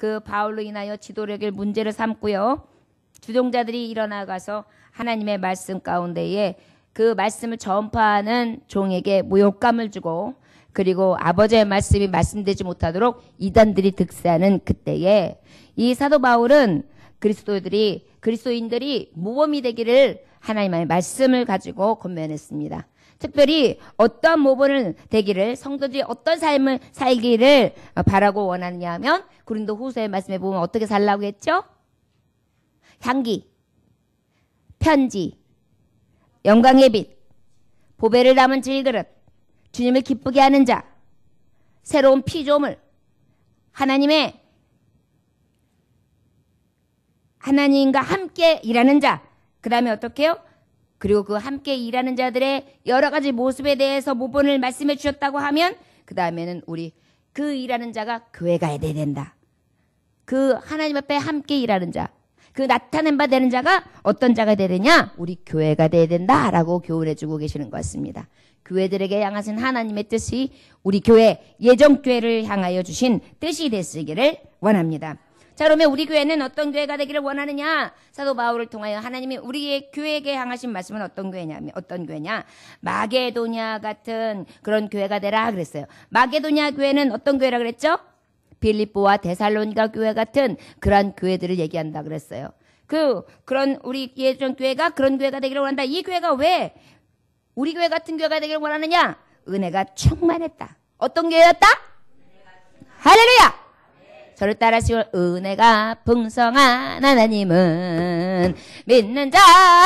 그 바울로 인하여 지도력을 문제를 삼고요. 주동자들이 일어나가서 하나님의 말씀 가운데에 그 말씀을 전파하는 종에게 모욕감을 주고 그리고 아버지의 말씀이 말씀되지 못하도록 이단들이 득세하는 그때에 이 사도 바울은 그리스도인들이 모범이 되기를 하나님의 말씀을 가지고 권면했습니다. 특별히 어떤 모범을 되기를 성도들이 어떤 삶을 살기를 바라고 원하느냐 하면 고린도 후서의 말씀에 보면 어떻게 살라고 했죠? 향기, 편지, 영광의 빛, 보배를 담은 질그릇, 주님을 기쁘게 하는 자, 새로운 피조물, 하나님과 함께 일하는 자, 그 다음에 어떻게 해요? 그리고 그 함께 일하는 자들의 여러 가지 모습에 대해서 모본을 말씀해 주셨다고 하면 그 다음에는 우리 그 일하는 자가 교회가 돼야 된다. 그 하나님 앞에 함께 일하는 자, 그 나타낸 바 되는 자가 어떤 자가 돼야 되냐? 우리 교회가 돼야 된다라고 교훈해 주고 계시는 것 같습니다. 교회들에게 향하신 하나님의 뜻이 우리 교회, 예정교회를 향하여 주신 뜻이 됐으기를 원합니다. 자, 그러면 우리 교회는 어떤 교회가 되기를 원하느냐? 사도 바울을 통하여 하나님이 우리의 교회에게 향하신 말씀은 어떤 교회냐? 마게도냐 같은 그런 교회가 되라 그랬어요. 마게도냐 교회는 어떤 교회라 그랬죠? 빌립보와 데살로니가 교회 같은 그런 교회들을 얘기한다 그랬어요. 그런 우리 예전 교회가 그런 교회가 되기를 원한다. 이 교회가 왜 우리 교회 같은 교회가 되기를 원하느냐? 은혜가 충만했다. 어떤 교회였다? 할렐루야! 저를 따라하시고 은혜가 풍성한 하나님은 믿는 자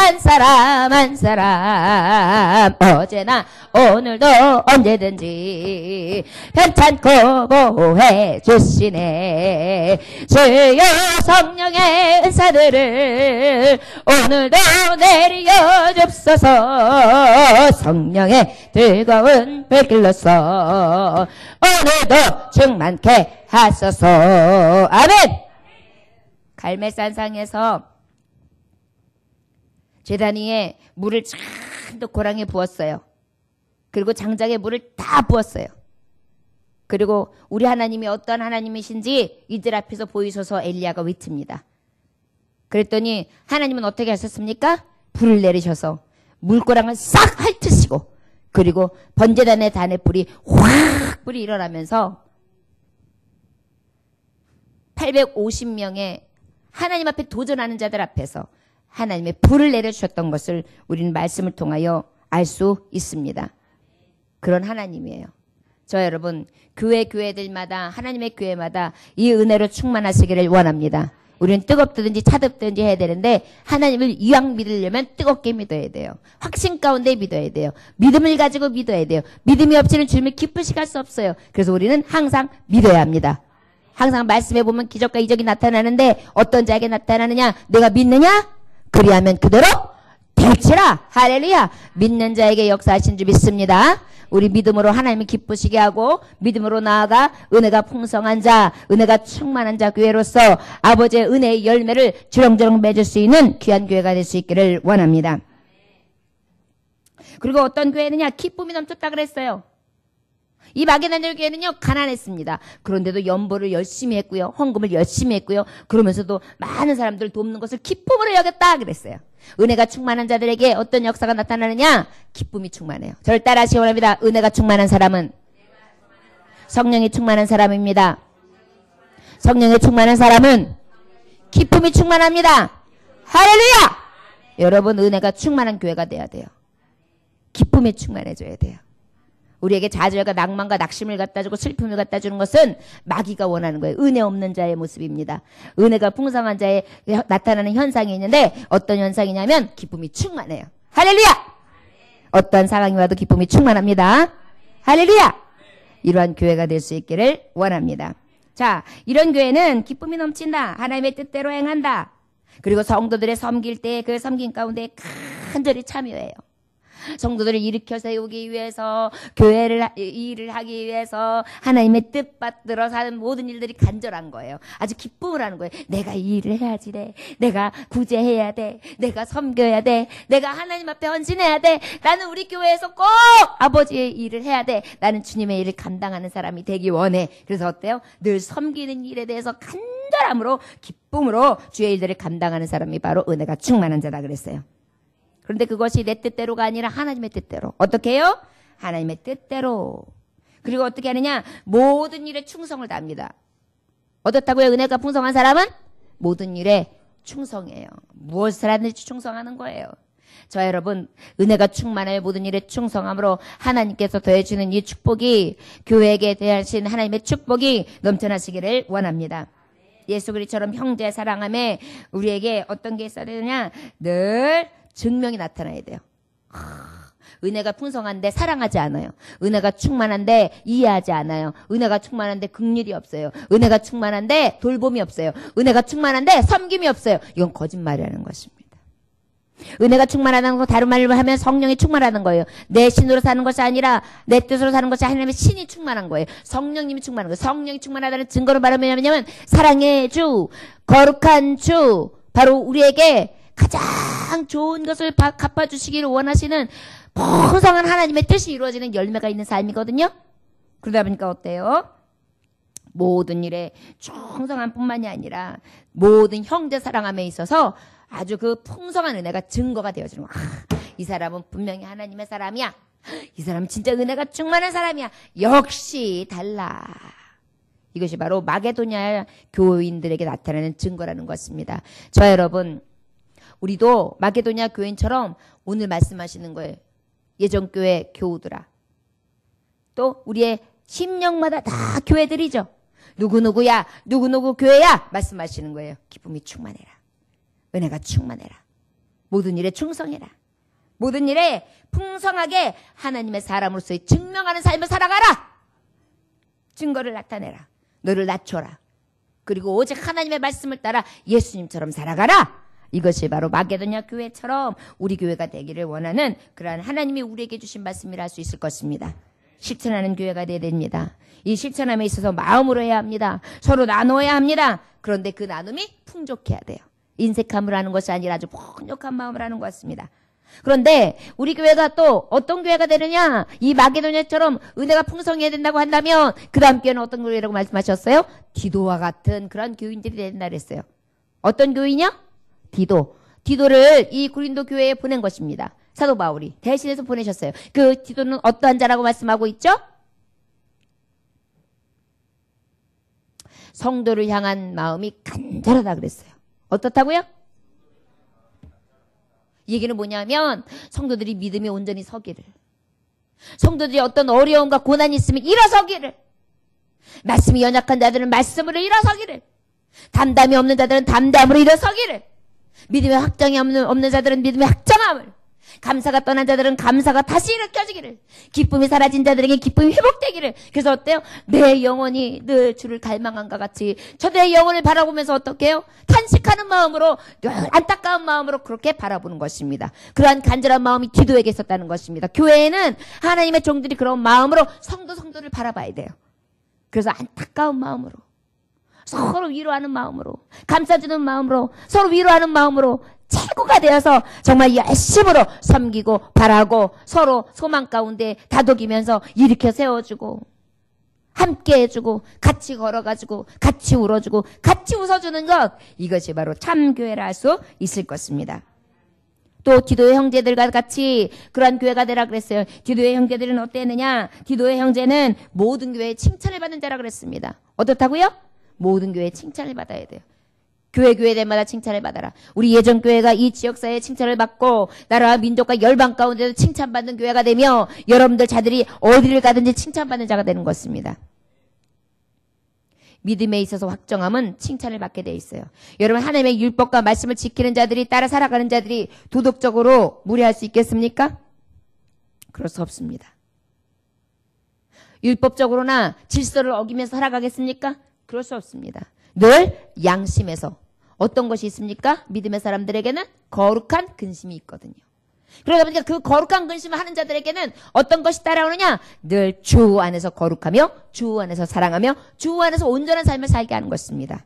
한 사람 어제나 오늘도 언제든지 편찮고 보호해 주시네. 주여 성령의 은사들을 오늘도 내려 줍소서. 성령의 뜨거운 불길로서 오늘도 충만케 하소서. 아멘. 갈멜산상에서 제단 위에 물을 잔뜩 고랑에 부었어요. 그리고 장작에 물을 다 부었어요. 그리고 우리 하나님이 어떤 하나님이신지 이들 앞에서 보이셔서 엘리야가 외칩니다. 그랬더니 하나님은 어떻게 하셨습니까? 불을 내리셔서 물고랑을 싹 핥으시고 그리고 번제단의 단에 불이 일어나면서 850명의 하나님 앞에 도전하는 자들 앞에서 하나님의 불을 내려주셨던 것을 우리는 말씀을 통하여 알 수 있습니다. 그런 하나님이에요. 저 여러분 교회들마다 하나님의 교회마다 이 은혜로 충만하시기를 원합니다. 우리는 뜨겁든지 차갑든지 해야 되는데 하나님을 이왕 믿으려면 뜨겁게 믿어야 돼요. 확신 가운데 믿어야 돼요. 믿음을 가지고 믿어야 돼요. 믿음이 없이는 주님을 기쁘시게 할 수 없어요. 그래서 우리는 항상 믿어야 합니다. 항상 말씀해 보면 기적과 이적이 나타나는데 어떤 자에게 나타나느냐? 내가 믿느냐? 그리하면 그대로 될지라. 할렐루야. 믿는 자에게 역사하신 줄 믿습니다. 우리 믿음으로 하나님을 기쁘시게 하고 믿음으로 나아가 은혜가 풍성한 자, 은혜가 충만한 자 교회로서 아버지의 은혜의 열매를 주렁주렁 맺을 수 있는 귀한 교회가 될 수 있기를 원합니다. 그리고 어떤 교회는요, 기쁨이 넘쳤다 그랬어요. 이 마게도냐 교회는요, 가난했습니다. 그런데도 연보를 열심히 했고요. 헌금을 열심히 했고요. 그러면서도 많은 사람들을 돕는 것을 기쁨으로 여겼다 그랬어요. 은혜가 충만한 자들에게 어떤 역사가 나타나느냐? 기쁨이 충만해요. 저를 따라하시기 원합니다. 은혜가 충만한 사람은 성령이 충만한 사람입니다. 성령이 충만한 사람은 기쁨이 충만합니다. 할렐루야! 여러분, 은혜가 충만한 교회가 돼야 돼요. 기쁨이 충만해져야 돼요. 우리에게 좌절과 낭만과 낙심을 갖다 주고 슬픔을 갖다 주는 것은 마귀가 원하는 거예요. 은혜 없는 자의 모습입니다. 은혜가 풍성한 자에 나타나는 현상이 있는데 어떤 현상이냐면 기쁨이 충만해요. 할렐루야! 어떤 상황이 와도 기쁨이 충만합니다. 할렐루야! 이러한 교회가 될 수 있기를 원합니다. 자, 이런 교회는 기쁨이 넘친다. 하나님의 뜻대로 행한다. 그리고 성도들의 섬길 때 그 섬긴 가운데 간절히 참여해요. 성도들을 일으켜 세우기 위해서, 교회를 일을 하기 위해서 하나님의 뜻 받들어 사는 모든 일들이 간절한 거예요. 아주 기쁨을 하는 거예요. 내가 이 일을 해야지 돼. 내가 구제해야 돼. 내가 섬겨야 돼. 내가 하나님 앞에 헌신해야 돼. 나는 우리 교회에서 꼭 아버지의 일을 해야 돼. 나는 주님의 일을 감당하는 사람이 되기 원해. 그래서 어때요? 늘 섬기는 일에 대해서 간절히 친절함으로 기쁨으로 주의 일들을 감당하는 사람이 바로 은혜가 충만한 자다 그랬어요. 그런데 그것이 내 뜻대로가 아니라 하나님의 뜻대로. 어떻게 해요? 하나님의 뜻대로. 그리고 어떻게 하느냐? 모든 일에 충성을 다합니다. 어떻다고요? 은혜가 풍성한 사람은 모든 일에 충성해요. 무엇을 하든지 충성하는 거예요. 저 여러분, 은혜가 충만하여 모든 일에 충성함으로 하나님께서 더해주는 이 축복이, 교회에게 대하신 하나님의 축복이 넘쳐나시기를 원합니다. 예수 그리스도처럼 형제 사랑함에 우리에게 어떤 게 있어야 되느냐? 늘 증명이 나타나야 돼요. 은혜가 풍성한데 사랑하지 않아요. 은혜가 충만한데 이해하지 않아요. 은혜가 충만한데 긍휼이 없어요. 은혜가 충만한데 돌봄이 없어요. 은혜가 충만한데 섬김이 없어요. 이건 거짓말이라는 것입니다. 은혜가 충만하다는 거 다른 말로 하면 성령이 충만하는 거예요. 내 신으로 사는 것이 아니라 내 뜻으로 사는 것이 하나님의 신이 충만한 거예요. 성령님이 충만한 거예요. 성령이 충만하다는 증거를 말하면 뭐냐면 사랑의 주, 거룩한 주, 바로 우리에게 가장 좋은 것을 갚아주시기를 원하시는 풍성한 하나님의 뜻이 이루어지는 열매가 있는 삶이거든요. 그러다 보니까 어때요? 모든 일에 충성한 뿐만이 아니라 모든 형제 사랑함에 있어서 아주 그 풍성한 은혜가 증거가 되어지는 거야. 이 사람은 분명히 하나님의 사람이야. 이 사람은 진짜 은혜가 충만한 사람이야. 역시 달라. 이것이 바로 마게도냐 교인들에게 나타나는 증거라는 것입니다. 저 여러분, 우리도 마게도냐 교인처럼 오늘 말씀하시는 거예요. 예전교회 교우들아. 또 우리의 심령마다 다 교회들이죠. 누구누구야, 누구누구 교회야 말씀하시는 거예요. 기쁨이 충만해라. 은혜가 충만해라. 모든 일에 충성해라. 모든 일에 풍성하게 하나님의 사람으로서의 증명하는 삶을 살아가라. 증거를 나타내라. 너를 낮춰라. 그리고 오직 하나님의 말씀을 따라 예수님처럼 살아가라. 이것이 바로 마게도냐 교회처럼 우리 교회가 되기를 원하는 그러한 하나님이 우리에게 주신 말씀이라 할 수 있을 것입니다. 실천하는 교회가 되어야 됩니다. 이 실천함에 있어서 마음으로 해야 합니다. 서로 나눠야 합니다. 그런데 그 나눔이 풍족해야 돼요. 인색함을 하는 것이 아니라 아주 풍족한 마음을 하는 것 같습니다. 그런데 우리 교회가 또 어떤 교회가 되느냐? 이 마게도냐처럼 은혜가 풍성해야 된다고 한다면 그 다음 교회는 어떤 교회라고 말씀하셨어요? 디도와 같은 그런 교인들이 된다 그랬어요. 어떤 교인이요? 디도를 이 고린도 교회에 보낸 것입니다. 사도 바울이 대신해서 보내셨어요. 그 디도는 어떠한 자라고 말씀하고 있죠? 성도를 향한 마음이 간절하다 그랬어요. 어떻다고요? 이 얘기는 뭐냐면 성도들이 믿음에 온전히 서기를, 성도들이 어떤 어려움과 고난이 있으면 일어서기를, 말씀이 연약한 자들은 말씀으로 일어서기를, 담담이 없는 자들은 담담으로 일어서기를, 믿음의 확정이 없는 자들은 믿음의 확정함을, 감사가 떠난 자들은 감사가 다시 일으켜지기를, 기쁨이 사라진 자들에게 기쁨이 회복되기를. 그래서 어때요? 내 영혼이 늘 주를 갈망한과 같이 저들의 영혼을 바라보면서 어떻게 해요? 탄식하는 마음으로, 안타까운 마음으로 그렇게 바라보는 것입니다. 그러한 간절한 마음이 디도에게 있었다는 것입니다. 교회에는 하나님의 종들이 그런 마음으로 성도를 바라봐야 돼요. 그래서 안타까운 마음으로, 서로 위로하는 마음으로, 감싸주는 마음으로, 서로 위로하는 마음으로 최고가 되어서 정말 열심으로 섬기고 바라고 서로 소망 가운데 다독이면서 일으켜 세워주고 함께 해주고 같이 걸어가지고 같이 울어주고 같이 웃어주는 것, 이것이 바로 참교회라 할 수 있을 것입니다. 또 디도의 형제들과 같이 그러한 교회가 되라 그랬어요. 디도의 형제들은 어땠느냐? 디도의 형제는 모든 교회에 칭찬을 받는 자라 그랬습니다. 어떻다고요? 모든 교회에 칭찬을 받아야 돼요. 교회들마다 칭찬을 받아라. 우리 예전교회가 이 지역사회에 칭찬을 받고 나라와 민족과 열방 가운데도 칭찬받는 교회가 되며 여러분들 자들이 어디를 가든지 칭찬받는 자가 되는 것입니다. 믿음에 있어서 확정함은 칭찬을 받게 돼 있어요. 여러분, 하나님의 율법과 말씀을 지키는 자들이, 따라 살아가는 자들이 도덕적으로 무례할 수 있겠습니까? 그럴 수 없습니다. 율법적으로나 질서를 어기면서 살아가겠습니까? 그럴 수 없습니다. 늘 양심에서 어떤 것이 있습니까? 믿음의 사람들에게는 거룩한 근심이 있거든요. 그러다 보니까 그 거룩한 근심을 하는 자들에게는 어떤 것이 따라오느냐? 늘 주 안에서 거룩하며 주 안에서 사랑하며 주 안에서 온전한 삶을 살게 하는 것입니다.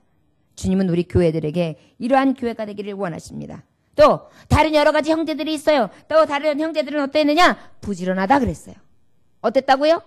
주님은 우리 교회들에게 이러한 교회가 되기를 원하십니다. 또 다른 여러 가지 형제들이 있어요. 또 다른 형제들은 어땠느냐? 부지런하다 그랬어요. 어땠다고요?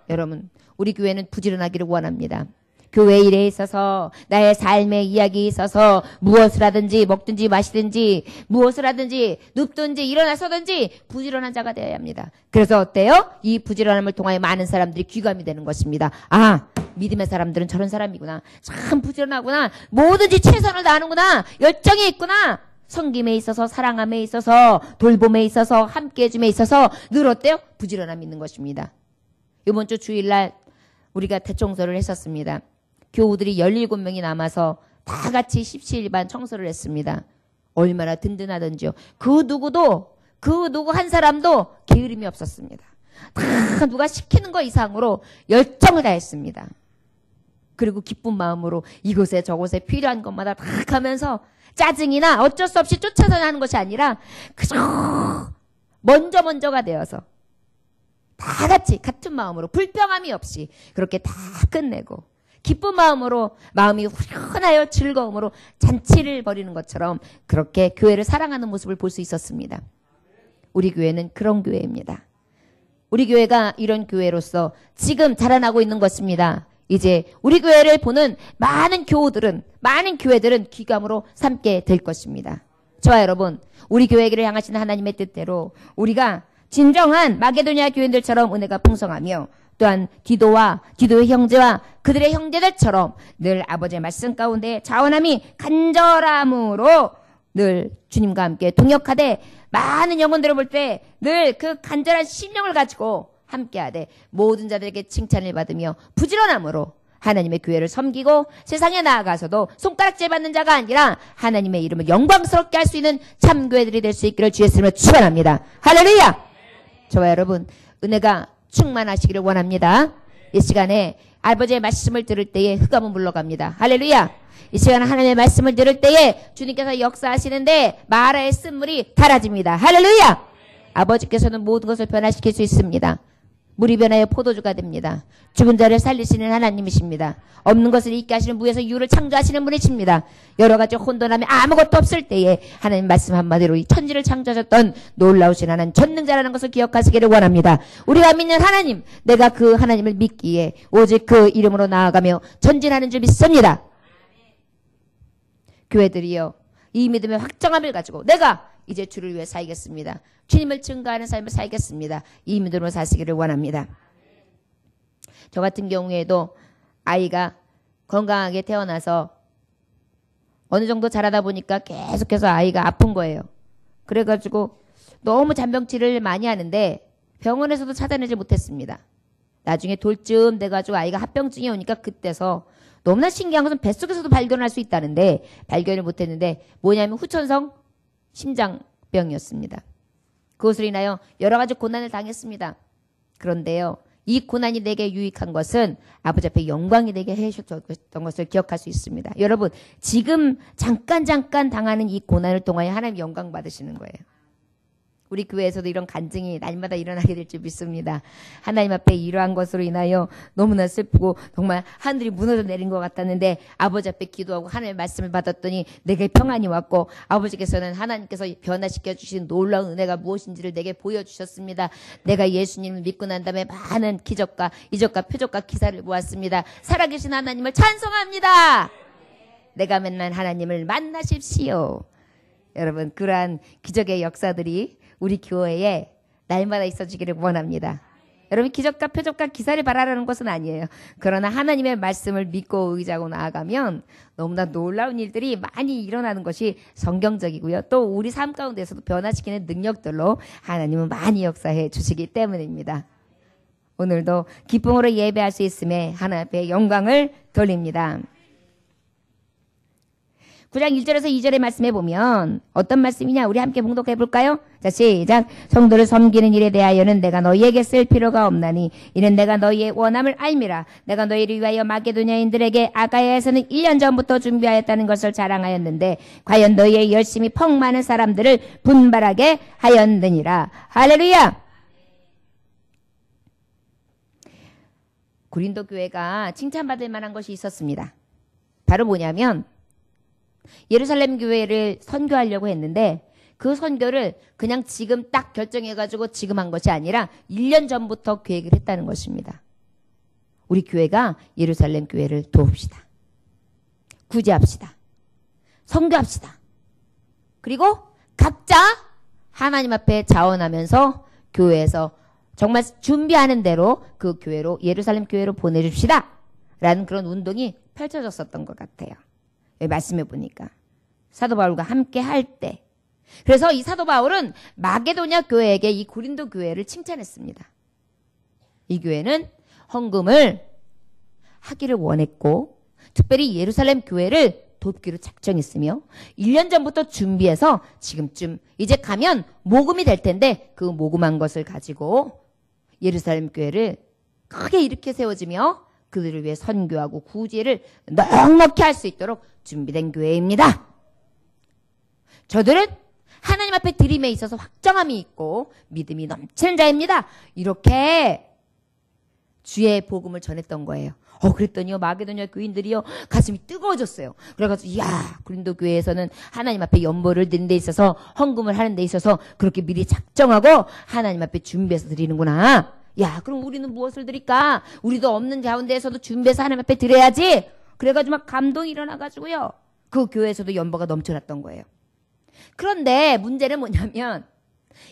여러분, 우리 교회는 부지런하기를 원합니다. 교회 일에 있어서 나의 삶의 이야기에 있어서 무엇을 하든지 먹든지 마시든지 무엇을 하든지 눕든지 일어나서든지 부지런한 자가 되어야 합니다. 그래서 어때요? 이 부지런함을 통하여 많은 사람들이 귀감이 되는 것입니다. 아, 믿음의 사람들은 저런 사람이구나. 참 부지런하구나. 뭐든지 최선을 다하는구나. 열정이 있구나. 섬김에 있어서 사랑함에 있어서 돌봄에 있어서 함께해줌에 있어서 늘 어때요? 부지런함이 있는 것입니다. 이번 주 주일날 우리가 대청소를 했었습니다. 교우들이 17명이 남아서 다 같이 17반 청소를 했습니다. 얼마나 든든하던지요. 그 누구 한 사람도 게으름이 없었습니다. 다 누가 시키는 거 이상으로 열정을 다했습니다. 그리고 기쁜 마음으로 이곳에 저곳에 필요한 것마다 다 가면서 짜증이나 어쩔 수 없이 쫓아서 하는 것이 아니라 그저 먼저가 되어서 다 같이 같은 마음으로 불평함이 없이 그렇게 다 끝내고 기쁜 마음으로 마음이 후련하여 즐거움으로 잔치를 벌이는 것처럼 그렇게 교회를 사랑하는 모습을 볼 수 있었습니다. 우리 교회는 그런 교회입니다. 우리 교회가 이런 교회로서 지금 자라나고 있는 것입니다. 이제 우리 교회를 보는 많은 교회들은 귀감으로 삼게 될 것입니다. 저와 여러분, 우리 교회를 향하시는 하나님의 뜻대로 우리가 진정한 마게도냐 교인들처럼 은혜가 풍성하며 또한 디도의 형제와 그들의 형제들처럼 늘 아버지의 말씀 가운데 자원함이 간절함으로 늘 주님과 함께 동역하되 많은 영혼들을 볼 때 늘 그 간절한 심령을 가지고 함께하되 모든 자들에게 칭찬을 받으며 부지런함으로 하나님의 교회를 섬기고 세상에 나아가서도 손가락질 받는 자가 아니라 하나님의 이름을 영광스럽게 할 수 있는 참교회들이 될 수 있기를 주의 이름으로 축원합니다. 할렐루야! 저와 여러분 은혜가 충만하시기를 원합니다. 이 시간에 아버지의 말씀을 들을 때에 흑암은 물러갑니다. 할렐루야! 이 시간에 하나님의 말씀을 들을 때에 주님께서 역사하시는데 마라의 쓴물이 달아집니다. 할렐루야! 아버지께서는 모든 것을 변화시킬 수 있습니다. 물이 변하여 포도주가 됩니다. 죽은 자를 살리시는 하나님이십니다. 없는 것을 있게 하시는 무에서 유를 창조하시는 분이십니다. 여러 가지 혼돈함이 아무것도 없을 때에 하나님 말씀 한마디로 이 천지를 창조하셨던 놀라우신 하나님 전능자라는 것을 기억하시기를 원합니다. 우리가 믿는 하나님, 내가 그 하나님을 믿기에 오직 그 이름으로 나아가며 전진하는 줄 믿습니다. 교회들이요, 이 믿음의 확정함을 가지고 내가 이제 주를 위해 살겠습니다. 주님을 증거하는 삶을 살겠습니다. 이 믿음으로 사시기를 원합니다. 저 같은 경우에도 아이가 건강하게 태어나서 어느 정도 자라다 보니까 계속해서 아이가 아픈 거예요. 그래가지고 너무 잔병치를 많이 하는데 병원에서도 찾아내지 못했습니다. 나중에 돌쯤 돼가지고 아이가 합병증이 오니까 그때서 너무나 신기한 것은 뱃속에서도 발견할 수 있다는데 발견을 못했는데 뭐냐면 후천성 심장병이었습니다. 그것으로 인하여 여러 가지 고난을 당했습니다. 그런데요, 이 고난이 내게 유익한 것은 아버지 앞에 영광이 되게 해주셨던 것을 기억할 수 있습니다. 여러분, 지금 잠깐 당하는 이 고난을 통하여 하나님 영광 받으시는 거예요. 우리 교회에서도 이런 간증이 날마다 일어나게 될 줄 믿습니다. 하나님 앞에 이러한 것으로 인하여 너무나 슬프고 정말 하늘이 무너져 내린 것 같았는데 아버지 앞에 기도하고 하나님의 말씀을 받았더니 내게 평안이 왔고 아버지께서는 하나님께서 변화시켜 주신 놀라운 은혜가 무엇인지를 내게 보여주셨습니다. 내가 예수님을 믿고 난 다음에 많은 기적과 이적과 표적과 기사를 보았습니다. 살아계신 하나님을 찬송합니다. 내가 맨날 하나님을 만나십시오. 여러분, 그러한 기적의 역사들이 우리 교회에 날마다 있어지기를 원합니다. 여러분, 기적과 표적과 기사를 바라라는 것은 아니에요. 그러나 하나님의 말씀을 믿고 의지하고 나아가면 너무나 놀라운 일들이 많이 일어나는 것이 성경적이고요. 또 우리 삶 가운데서도 변화시키는 능력들로 하나님은 많이 역사해 주시기 때문입니다. 오늘도 기쁨으로 예배할 수 있음에 하나님 앞에 영광을 돌립니다. 9장 1절에서 2절의 말씀에 보면 어떤 말씀이냐, 우리 함께 봉독해 볼까요? 자, 시작. 성도를 섬기는 일에 대하여는 내가 너희에게 쓸 필요가 없나니 이는 내가 너희의 원함을 알미라. 내가 너희를 위하여 마게도냐인들에게 아가야에서는 1년 전부터 준비하였다는 것을 자랑하였는데 과연 너희의 열심히 펑 많은 사람들을 분발하게 하였느니라. 할렐루야. 고린도 교회가 칭찬받을 만한 것이 있었습니다. 바로 뭐냐면 예루살렘 교회를 선교하려고 했는데 그 선교를 그냥 지금 딱 결정해가지고 지금 한 것이 아니라 1년 전부터 계획을 했다는 것입니다. 우리 교회가 예루살렘 교회를 도웁시다. 구제합시다. 선교합시다. 그리고 각자 하나님 앞에 자원하면서 교회에서 정말 준비하는 대로 그 교회로 예루살렘 교회로 보내줍시다. 라는 그런 운동이 펼쳐졌었던 것 같아요. 말씀해 보니까 사도 바울과 함께 할 때. 그래서 이 사도 바울은 마게도냐 교회에게 이 고린도 교회를 칭찬했습니다. 이 교회는 헌금을 하기를 원했고 특별히 예루살렘 교회를 돕기로 작정했으며 1년 전부터 준비해서 지금쯤 이제 가면 모금이 될 텐데 그 모금한 것을 가지고 예루살렘 교회를 크게 일으켜 세워지며 그들을 위해 선교하고 구제를 넉넉히 할 수 있도록 준비된 교회입니다. 저들은 하나님 앞에 드림에 있어서 확정함이 있고 믿음이 넘치는 자입니다. 이렇게 주의 복음을 전했던 거예요. 그랬더니요 마게도냐 교인들이요 가슴이 뜨거워졌어요. 그래가지고 이야 고린도 교회에서는 하나님 앞에 연보를 드리는 데 있어서 헌금을 하는 데 있어서 그렇게 미리 작정하고 하나님 앞에 준비해서 드리는구나. 야 그럼 우리는 무엇을 드릴까? 우리도 없는 가운데에서도 준비해서 하나님 앞에 드려야지. 그래가지고 막 감동이 일어나가지고요 그 교회에서도 연보가 넘쳐났던 거예요. 그런데 문제는 뭐냐면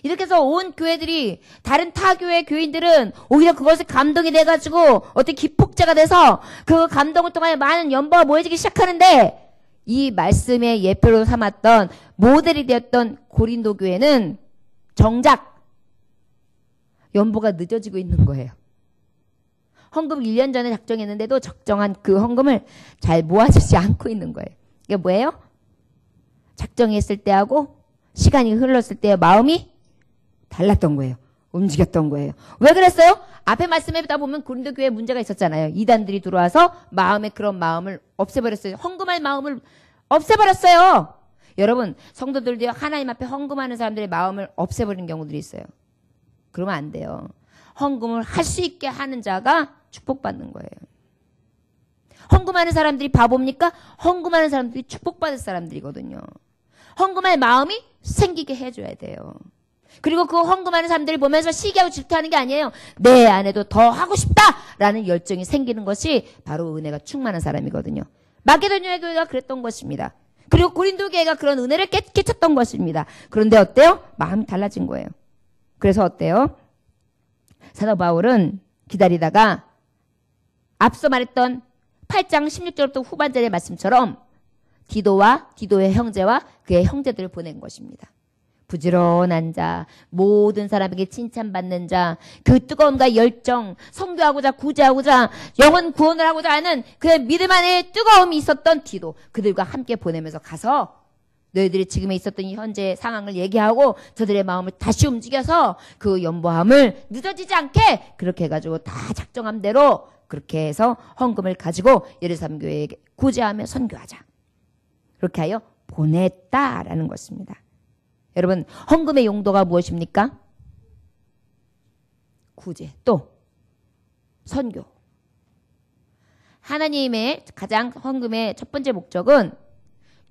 이렇게 해서 온 교회들이 다른 타 교회 교인들은 오히려 그것에 감동이 돼가지고 어떻게 기폭제가 돼서 그 감동을 통하여 많은 연보가 모여지기 시작하는데 이 말씀의 예표로 삼았던 모델이 되었던 고린도 교회는 정작 연보가 늦어지고 있는 거예요. 헌금 1년 전에 작정했는데도 적정한 그 헌금을 잘 모아주지 않고 있는 거예요. 이게 뭐예요? 작정했을 때하고 시간이 흘렀을 때의 마음이 달랐던 거예요. 움직였던 거예요. 왜 그랬어요? 앞에 말씀에 다 보면 고린도 교회에 문제가 있었잖아요. 이단들이 들어와서 마음에 그런 마음을 없애버렸어요. 헌금할 마음을 없애버렸어요. 여러분 성도들도 하나님 앞에 헌금하는 사람들의 마음을 없애버리는 경우들이 있어요. 그러면 안 돼요. 헌금을 할 수 있게 하는 자가 축복받는 거예요. 헌금하는 사람들이 바보입니까? 헌금하는 사람들이 축복받을 사람들이거든요. 헌금할 마음이 생기게 해줘야 돼요. 그리고 그 헌금하는 사람들이 보면서 시기하고 질투하는 게 아니에요. 내 안에도 더 하고 싶다라는 열정이 생기는 것이 바로 은혜가 충만한 사람이거든요. 마게도냐 교회가 그랬던 것입니다. 그리고 고린도 교회가 그런 은혜를 깨쳤던 것입니다. 그런데 어때요? 마음이 달라진 거예요. 그래서 어때요? 사도 바울은 기다리다가 앞서 말했던 8장 16절부터 후반절의 말씀처럼 디도의 형제와 그의 형제들을 보낸 것입니다. 부지런한 자, 모든 사람에게 칭찬받는 자, 그 뜨거움과 열정, 선교하고자 구제하고자 영혼 구원을 하고자 하는 그의 믿음 안에 뜨거움이 있었던 디도, 그들과 함께 보내면서 가서 너희들이 지금에 있었던 이 현재 상황을 얘기하고 저들의 마음을 다시 움직여서 그 연보함을 늦어지지 않게 그렇게 해가지고 다 작정한 대로 그렇게 해서 헌금을 가지고 예루살렘 교회에게 구제하며 선교하자. 그렇게 하여 보냈다라는 것입니다. 여러분 헌금의 용도가 무엇입니까? 구제 또 선교. 하나님의 가장 헌금의 첫 번째 목적은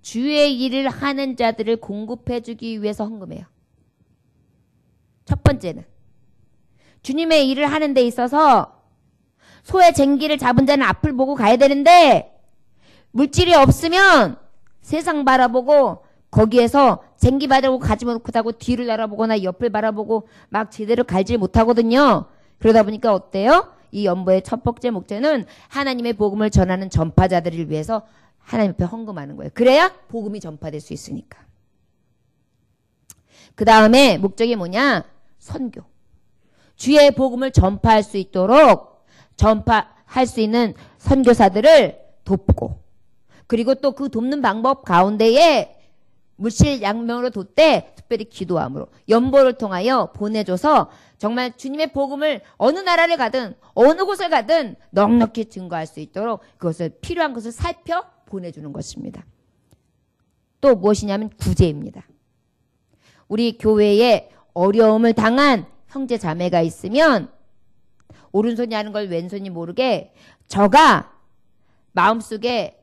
주의 일을 하는 자들을 공급해 주기 위해서 헌금해요. 첫 번째는 주님의 일을 하는 데 있어서 소의 쟁기를 잡은 자는 앞을 보고 가야 되는데 물질이 없으면 세상 바라보고 거기에서 쟁기 바라보고 가지 못하고 뒤를 바라보거나 옆을 바라보고 막 제대로 갈지 못하거든요. 그러다 보니까 어때요? 이 연보의 첫 번째 목적은 하나님의 복음을 전하는 전파자들을 위해서 하나님 앞에 헌금하는 거예요. 그래야 복음이 전파될 수 있으니까. 그 다음에 목적이 뭐냐? 선교. 주의 복음을 전파할 수 있도록 전파할 수 있는 선교사들을 돕고 그리고 또 그 돕는 방법 가운데에 물질 양면으로 돕되 특별히 기도함으로 연보를 통하여 보내줘서 정말 주님의 복음을 어느 나라를 가든 어느 곳을 가든 넉넉히 증거할 수 있도록 그것을 필요한 것을 살펴 보내주는 것입니다. 또 무엇이냐면 구제입니다. 우리 교회에 어려움을 당한 형제 자매가 있으면 오른손이 하는 걸 왼손이 모르게 저가 마음속에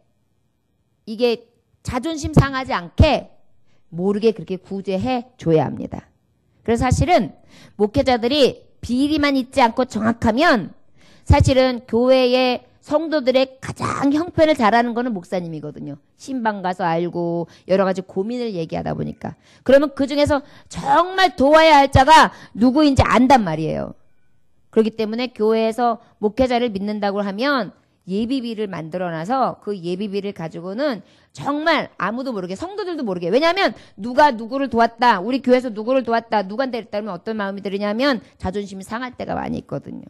이게 자존심 상하지 않게 모르게 그렇게 구제해 줘야 합니다. 그래서 사실은 목회자들이 비리만 있지 않고 정확하면 사실은 교회의 성도들의 가장 형편을 잘하는 거는 목사님이거든요. 신방 가서 알고 여러 가지 고민을 얘기하다 보니까. 그러면 그 중에서 정말 도와야 할 자가 누구인지 안단 말이에요. 그렇기 때문에 교회에서 목회자를 믿는다고 하면 예비비를 만들어놔서 그 예비비를 가지고는 정말 아무도 모르게 성도들도 모르게 왜냐하면 누가 누구를 도왔다 우리 교회에서 누구를 도왔다 누구한테 했다면 어떤 마음이 들으냐면 자존심이 상할 때가 많이 있거든요.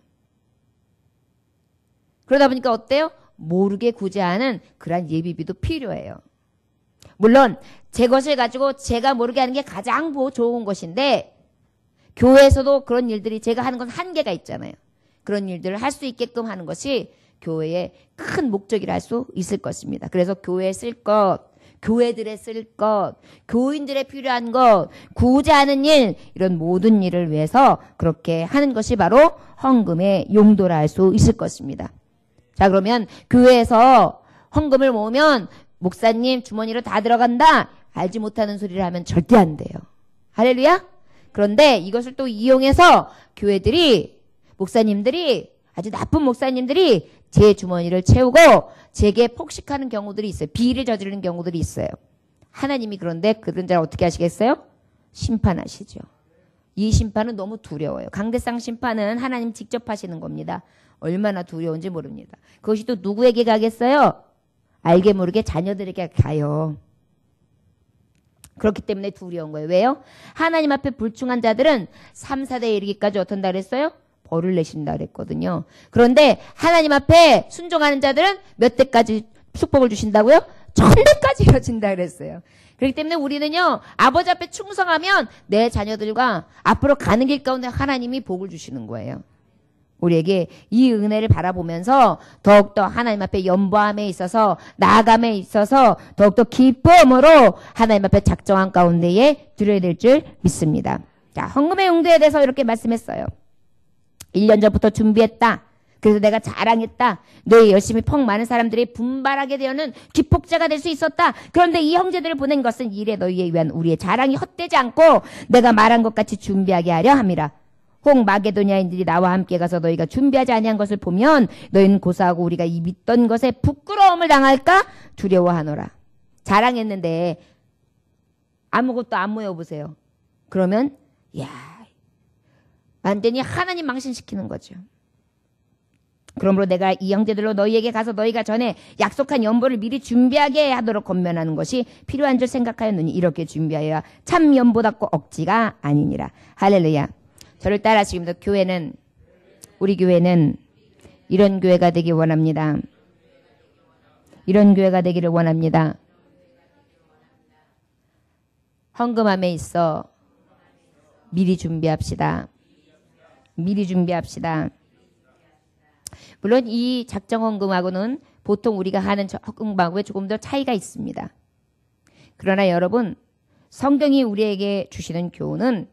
그러다 보니까 어때요? 모르게 구제하는 그런 예비비도 필요해요. 물론 제 것을 가지고 제가 모르게 하는 게 가장 좋은 것인데 교회에서도 그런 일들이 제가 하는 건 한계가 있잖아요. 그런 일들을 할 수 있게끔 하는 것이 교회의 큰 목적이라 할 수 있을 것입니다. 그래서 교회에 쓸 것, 교회들에 쓸 것, 교인들의 필요한 것, 구제하는 일, 이런 모든 일을 위해서 그렇게 하는 것이 바로 헌금의 용도라 할 수 있을 것입니다. 자, 그러면 교회에서 헌금을 모으면 목사님 주머니로 다 들어간다? 알지 못하는 소리를 하면 절대 안 돼요. 할렐루야? 그런데 이것을 또 이용해서 교회들이, 목사님들이, 아주 나쁜 목사님들이 제 주머니를 채우고 제게 폭식하는 경우들이 있어요. 비리를 저지르는 경우들이 있어요. 하나님이 그런데 그런 자를 어떻게 하시겠어요? 심판하시죠. 이 심판은 너무 두려워요. 강대상 심판은 하나님 직접 하시는 겁니다. 얼마나 두려운지 모릅니다. 그것이 또 누구에게 가겠어요? 알게 모르게 자녀들에게 가요. 그렇기 때문에 두려운 거예요. 왜요? 하나님 앞에 불충한 자들은 3, 4대에 이르기까지 어떤다 그랬어요? 벌을 내신다 그랬거든요. 그런데 하나님 앞에 순종하는 자들은 몇 대까지 축복을 주신다고요? 1000대까지 이뤄진다 그랬어요. 그렇기 때문에 우리는요, 아버지 앞에 충성하면 내 자녀들과 앞으로 가는 길 가운데 하나님이 복을 주시는 거예요. 우리에게 이 은혜를 바라보면서 더욱더 하나님 앞에 연보함에 있어서 나아감에 있어서 더욱더 기쁨으로 하나님 앞에 작정한 가운데에 드려야 될 줄 믿습니다. 자, 헌금의 용도에 대해서 이렇게 말씀했어요. 1년 전부터 준비했다. 그래서 내가 자랑했다. 너희 열심히 펑 많은 사람들이 분발하게 되어는 기폭제가 될 수 있었다. 그런데 이 형제들을 보낸 것은 이래 너희에 위한 우리의 자랑이 헛되지 않고 내가 말한 것 같이 준비하게 하려 함이라. 혹 마게도냐인들이 나와 함께 가서 너희가 준비하지 아니한 것을 보면 너희는 고사하고 우리가 이 믿던 것에 부끄러움을 당할까 두려워하노라. 자랑했는데 아무것도 안 모여보세요. 그러면 야, 완전히 하나님 망신시키는 거죠. 그러므로 내가 이 형제들로 너희에게 가서 너희가 전에 약속한 연보를 미리 준비하게 하도록 권면하는 것이 필요한 줄 생각하였느니 이렇게 준비하여야 참 연보답고 억지가 아니니라. 할렐루야. 저를 따라하시면서 교회는, 우리 교회는 이런 교회가 되기 원합니다. 이런 교회가 되기를 원합니다. 헌금함에 있어 미리 준비합시다. 미리 준비합시다. 물론 이 작정 헌금하고는 보통 우리가 하는 헌금하고에 조금 더 차이가 있습니다. 그러나 여러분, 성경이 우리에게 주시는 교훈은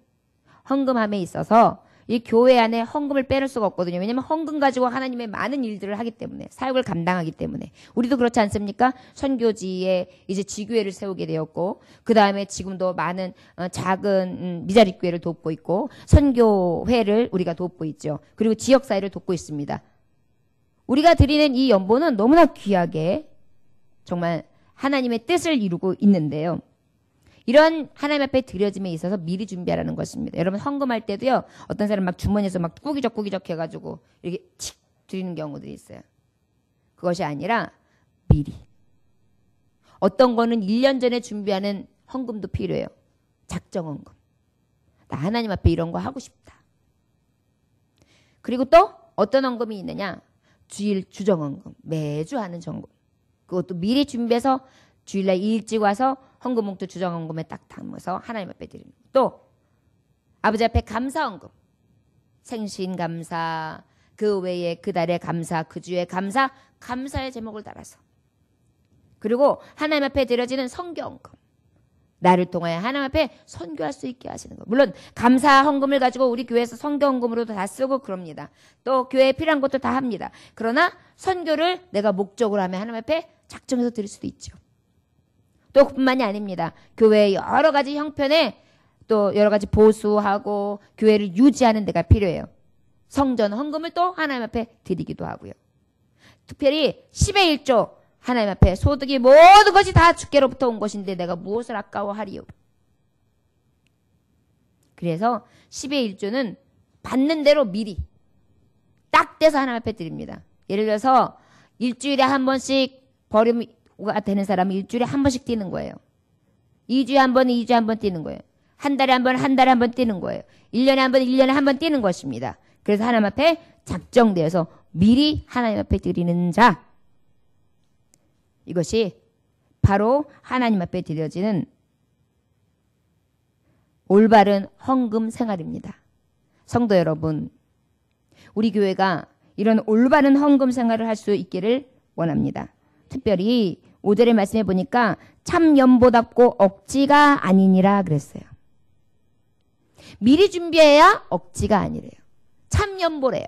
헌금함에 있어서 이 교회 안에 헌금을 빼놓을 수가 없거든요. 왜냐하면 헌금 가지고 하나님의 많은 일들을 하기 때문에, 사역을 감당하기 때문에. 우리도 그렇지 않습니까? 선교지에 이제 지교회를 세우게 되었고, 그 다음에 지금도 많은 작은 미자립 교회를 돕고 있고, 선교회를 우리가 돕고 있죠. 그리고 지역사회를 돕고 있습니다. 우리가 드리는 이 연보는 너무나 귀하게 정말 하나님의 뜻을 이루고 있는데요. 이런 하나님 앞에 드려짐에 있어서 미리 준비하라는 것입니다. 여러분 헌금할 때도요. 어떤 사람 막 주머니에서 막 꾸기적 해가지고 이렇게 칙 드리는 경우들이 있어요. 그것이 아니라 미리. 어떤 거는 1년 전에 준비하는 헌금도 필요해요. 작정 헌금. 나 하나님 앞에 이런 거 하고 싶다. 그리고 또 어떤 헌금이 있느냐. 주일 주정 헌금. 매주 하는 헌금. 그것도 미리 준비해서 주일날 일찍 와서 헌금 봉투 주정 헌금에 딱 담아서 하나님 앞에 드리는 거. 또 아버지 앞에 감사 헌금. 생신 감사, 그 외에 그 달의 감사, 그 주의 감사, 감사의 제목을 달아서. 그리고 하나님 앞에 드려지는 선교 헌금. 나를 통하여 하나님 앞에 선교할 수 있게 하시는 거. 물론 감사 헌금을 가지고 우리 교회에서 선교 헌금으로도 다 쓰고 그럽니다. 또 교회에 필요한 것도 다 합니다. 그러나 선교를 내가 목적으로 하면 하나님 앞에 작정해서 드릴 수도 있죠. 또 그뿐만이 아닙니다. 교회의 여러 가지 형편에 또 여러 가지 보수하고 교회를 유지하는 데가 필요해요. 성전 헌금을 또 하나님 앞에 드리기도 하고요. 특별히 10의 1조 하나님 앞에 소득이 모든 것이 다 주께로부터 온 것인데 내가 무엇을 아까워하리요. 그래서 10의 1조는 받는 대로 미리 딱 떼서 하나님 앞에 드립니다. 예를 들어서 일주일에 한 번씩 버림가 되는 사람은 일주일에 한 번씩 뛰는 거예요. 2주에 한 번, 2주에 한 번 뛰는 거예요. 한 달에 한 번, 한 달에 한 번 뛰는 거예요. 1년에 한 번, 1년에 한 번 뛰는 것입니다. 그래서 하나님 앞에 작정되어서 미리 하나님 앞에 드리는 자. 이것이 바로 하나님 앞에 드려지는 올바른 헌금 생활입니다. 성도 여러분, 우리 교회가 이런 올바른 헌금 생활을 할 수 있기를 원합니다. 특별히 5절의 말씀해 보니까 참 연보답고 억지가 아니니라 그랬어요. 미리 준비해야 억지가 아니래요. 참 연보래요.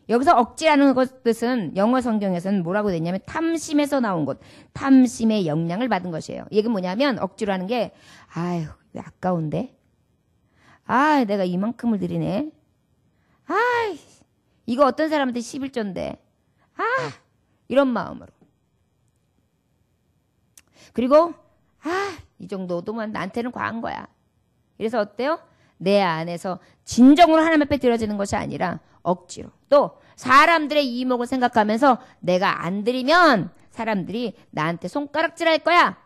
여기서 억지라는 뜻은 영어 성경에서는 뭐라고 됐냐면 탐심에서 나온 것, 탐심의 영향을 받은 것이에요. 이게 뭐냐면 억지로 하는 게 아유 왜 아까운데? 아 내가 이만큼을 드리네. 아 이거 어떤 사람한테 11조인데. 아 이런 마음으로. 그리고 이 정도도만 나한테는 과한 거야. 그래서 어때요? 내 안에서 진정으로 하나님 앞에 드려지는 것이 아니라 억지로. 또 사람들의 이목을 생각하면서 내가 안 드리면 사람들이 나한테 손가락질할 거야.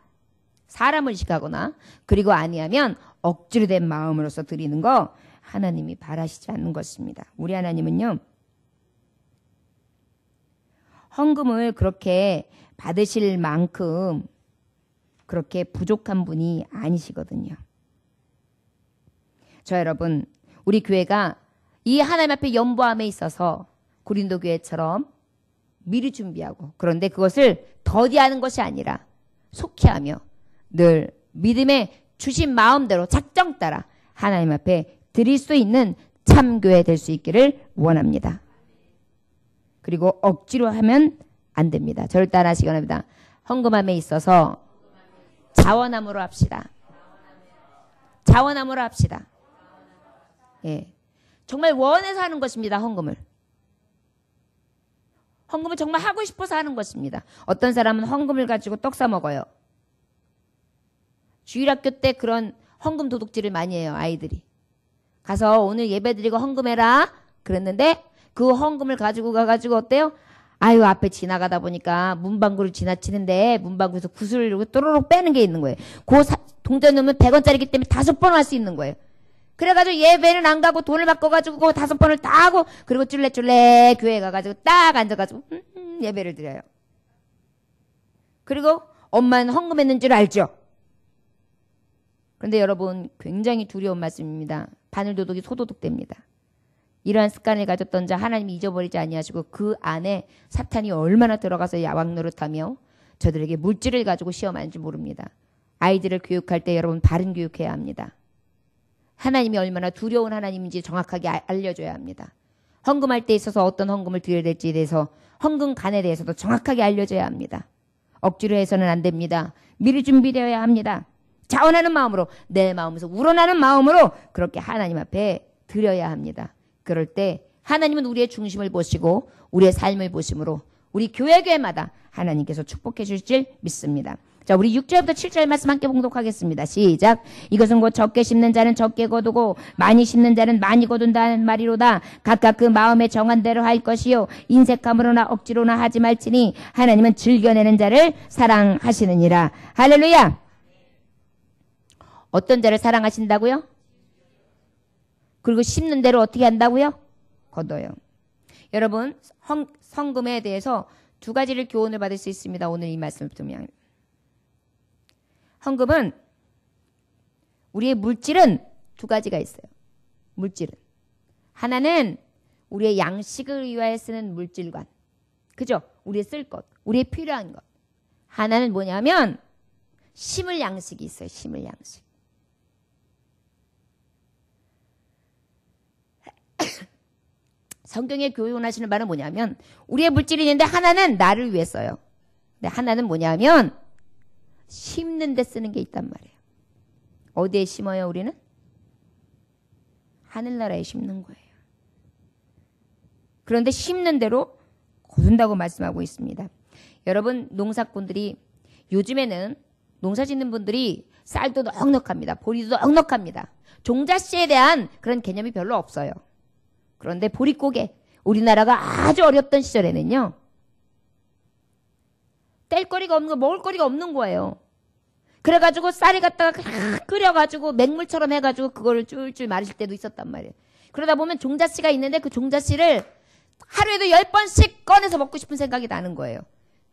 사람을 의식하거나 그리고 아니하면 억지로 된 마음으로서 드리는 거 하나님이 바라시지 않는 것입니다. 우리 하나님은요. 헌금을 그렇게 받으실 만큼 그렇게 부족한 분이 아니시거든요. 저 여러분, 우리 교회가 이 하나님 앞에 연보함에 있어서 고린도 교회처럼 미리 준비하고 그런데 그것을 더디하는 것이 아니라 속히하며 늘 믿음에 주신 마음대로 작정 따라 하나님 앞에 드릴 수 있는 참교회 될 수 있기를 원합니다. 그리고 억지로 하면 안 됩니다. 저를 따라하시기 바랍니다. 헌금함에 있어서 자원함으로 합시다. 자원함으로 합시다. 예, 정말 원해서 하는 것입니다. 헌금을 정말 하고 싶어서 하는 것입니다. 어떤 사람은 헌금을 가지고 떡 사 먹어요. 주일학교 때 그런 헌금 도둑질을 많이 해요. 아이들이 가서 오늘 예배드리고 헌금해라 그랬는데 그 헌금을 가지고 가가지고 어때요? 아유 앞에 지나가다 보니까 문방구를 지나치는데 문방구에서 구슬을 이렇게 또로록 빼는 게 있는 거예요. 그 동전 넣으면 100원짜리기 때문에 5번 할 수 있는 거예요. 그래가지고 예배는 안 가고 돈을 바꿔가지고 그 5번을 다 하고 그리고 쫄래쫄래 교회 가가지고 딱 앉아가지고 예배를 드려요. 그리고 엄마는 헌금했는 줄 알죠? 그런데 여러분 굉장히 두려운 말씀입니다. 바늘도둑이 소도둑됩니다. 이러한 습관을 가졌던 자 하나님이 잊어버리지 아니하시고 그 안에 사탄이 얼마나 들어가서 야왕노릇하며 저들에게 물질을 가지고 시험하는지 모릅니다. 아이들을 교육할 때 여러분 바른 교육해야 합니다. 하나님이 얼마나 두려운 하나님인지 정확하게 알려줘야 합니다. 헌금할 때 있어서 어떤 헌금을 드려야 될지에 대해서 헌금간에 대해서도 정확하게 알려줘야 합니다. 억지로 해서는 안 됩니다. 미리 준비되어야 합니다. 자원하는 마음으로 내 마음에서 우러나는 마음으로 그렇게 하나님 앞에 드려야 합니다. 그럴 때 하나님은 우리의 중심을 보시고 우리의 삶을 보심으로 우리 교회마다 하나님께서 축복해 주실 믿습니다. 자, 우리 6절부터 7절 말씀 함께 봉독하겠습니다. 시작. 이것은 곧 적게 심는 자는 적게 거두고 많이 심는 자는 많이 거둔다는 말이로다. 각각 그 마음에 정한 대로 할 것이요 인색함으로나 억지로나 하지 말지니 하나님은 즐겨내는 자를 사랑하시느니라. 할렐루야. 어떤 자를 사랑하신다고요? 그리고 심는 대로 어떻게 한다고요? 거둬요. 여러분 성금에 대해서 두 가지를 교훈을 받을 수 있습니다. 오늘 이 말씀을 들으면 헌금은 우리의 물질은 두 가지가 있어요. 물질은 하나는 우리의 양식을 위하여 쓰는 물질관, 그죠? 우리의 쓸 것, 우리의 필요한 것. 하나는 뭐냐면 심을 양식이 있어요. 심을 양식. 성경에 교훈하시는 바는 뭐냐면 우리의 물질이 있는데 하나는 나를 위해 써요. 근데 하나는 뭐냐면 심는 데 쓰는 게 있단 말이에요. 어디에 심어요 우리는? 하늘나라에 심는 거예요. 그런데 심는 대로 거둔다고 말씀하고 있습니다. 여러분, 농사꾼들이 요즘에는 농사 짓는 분들이 쌀도 넉넉합니다. 보리도 넉넉합니다. 종자씨에 대한 그런 개념이 별로 없어요. 그런데 보릿고개, 우리나라가 아주 어렵던 시절에는요. 뗄거리가 없는 거, 먹을거리가 없는 거예요. 그래가지고 쌀이 갖다가 끓여가지고 맹물처럼 해가지고 그거를 쫄쫄 마실 때도 있었단 말이에요. 그러다 보면 종자씨가 있는데 그 종자씨를 하루에도 10번씩 꺼내서 먹고 싶은 생각이 나는 거예요.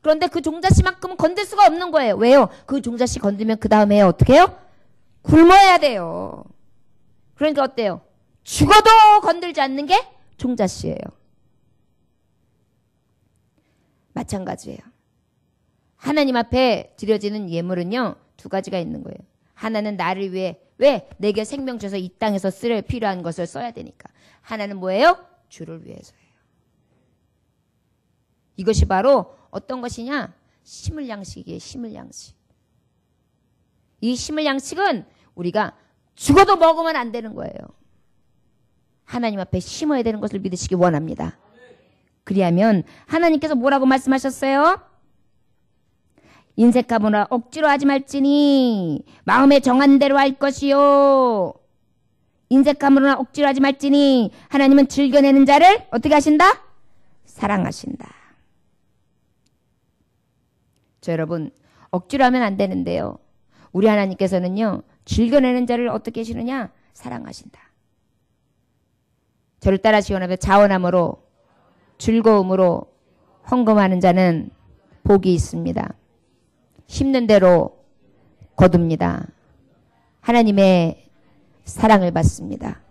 그런데 그 종자씨만큼은 건들 수가 없는 거예요. 왜요? 그 종자씨 건들면 그 다음에 어떻게 해요? 굶어야 돼요. 그러니까 어때요? 죽어도 건들지 않는 게 종자씨예요. 마찬가지예요. 하나님 앞에 드려지는 예물은요, 두 가지가 있는 거예요. 하나는 나를 위해, 왜? 내게 생명 줘서 이 땅에서 쓸 필요한 것을 써야 되니까. 하나는 뭐예요? 주를 위해서예요. 이것이 바로 어떤 것이냐? 심을 양식이에요. 심을 양식. 이 심을 양식은 우리가 죽어도 먹으면 안 되는 거예요. 하나님 앞에 심어야 되는 것을 믿으시기 원합니다. 그리하면 하나님께서 뭐라고 말씀하셨어요? 인색하보나 억지로 하지 말지니 마음에 정한 대로 할 것이요. 인색함으로나 억지로 하지 말지니 하나님은 즐겨내는 자를 어떻게 하신다? 사랑하신다. 저 여러분, 억지로 하면 안 되는데요. 우리 하나님께서는요, 즐겨내는 자를 어떻게 하시느냐? 사랑하신다. 저를 따라 시원하며 자원함으로 즐거움으로 헌금하는 자는 복이 있습니다. 심는 대로 거둡니다. 하나님의 사랑을 받습니다.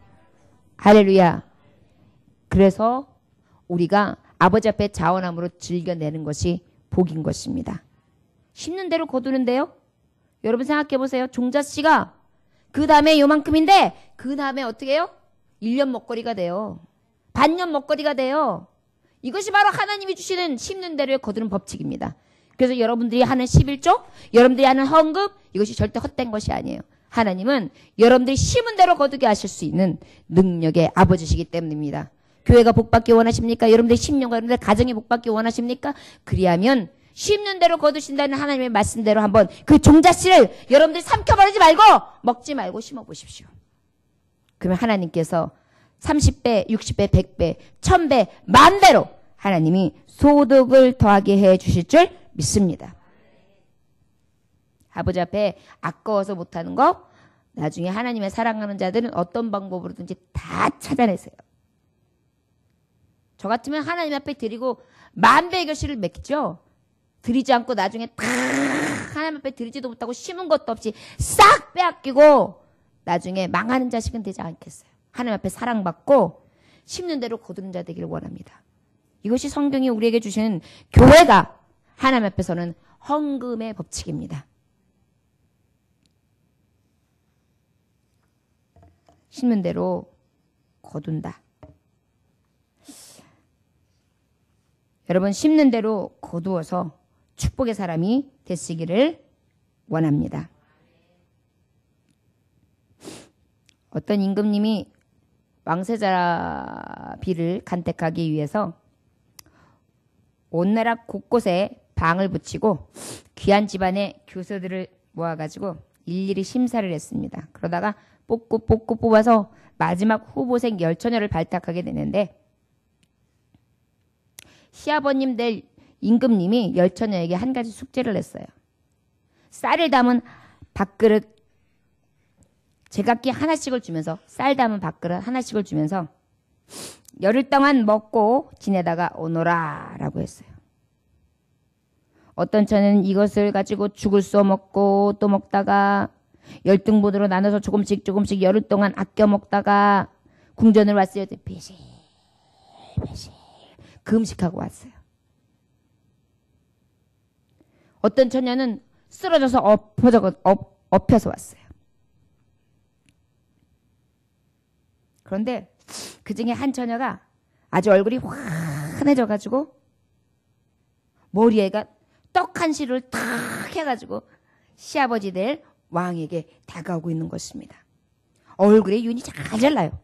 할렐루야. 그래서 우리가 아버지 앞에 자원함으로 즐겨내는 것이 복인 것입니다. 심는 대로 거두는데요. 여러분 생각해 보세요. 종자씨가 그 다음에 요만큼인데 그 다음에 어떻게 해요? 1년 먹거리가 돼요. 반년 먹거리가 돼요. 이것이 바로 하나님이 주시는 심는 대로의 거두는 법칙입니다. 그래서 여러분들이 하는 11조, 여러분들이 하는 헌금, 이것이 절대 헛된 것이 아니에요. 하나님은 여러분들이 심은 대로 거두게 하실 수 있는 능력의 아버지시기 때문입니다. 교회가 복받기 원하십니까? 여러분들의 심령과 여러분들의 가정이 복받기 원하십니까? 그리하면 심는 대로 거두신다는 하나님의 말씀대로 한번 그 종자씨를 여러분들이 삼켜버리지 말고 먹지 말고 심어보십시오. 그러면 하나님께서 30배, 60배, 100배, 1000배, 만배로 하나님이 소득을 더하게 해 주실 줄 믿습니다. 아버지 앞에 아까워서 못하는 거 나중에 하나님의 사랑하는 자들은 어떤 방법으로든지 다 찾아내세요. 저 같으면 하나님 앞에 드리고 만배의 결실을 맺죠. 드리지 않고 나중에 다 하나님 앞에 드리지도 못하고 심은 것도 없이 싹 빼앗기고 나중에 망하는 자식은 되지 않겠어요. 하나님 앞에 사랑받고 심는 대로 거두는 자 되기를 원합니다. 이것이 성경이 우리에게 주시는 교회가 하나님 앞에서는 헌금의 법칙입니다. 심는 대로 거둔다. 여러분, 심는 대로 거두어서 축복의 사람이 되시기를 원합니다. 어떤 임금님이 왕세자 비를 간택하기 위해서 온 나라 곳곳에 방을 붙이고 귀한 집안의 교서들을 모아가지고 일일이 심사를 했습니다. 그러다가 뽑고 뽑아서 마지막 후보생 10처녀를 발탁하게 되는데 시아버님 될 임금님이 10처녀에게 한 가지 숙제를 냈어요. 쌀을 담은 밥그릇 제각기 하나씩을 주면서 쌀 담은 밥그릇 하나씩을 주면서 열흘 동안 먹고 지내다가 오너라 라고 했어요. 어떤 처녀는 이것을 가지고 죽을 써 먹고 또 먹다가 열등분으로 나눠서 조금씩 열흘 동안 아껴 먹다가 궁전을 왔어요. 배실 금식하고 왔어요. 어떤 처녀는 쓰러져서 엎혀서 왔어요. 그런데 그 중에 한 처녀가 아주 얼굴이 환해져가지고 머리에가 떡 한 실을 탁 해가지고 시아버지 될 왕에게 다가오고 있는 것입니다. 얼굴에 윤이 잘 잘라요.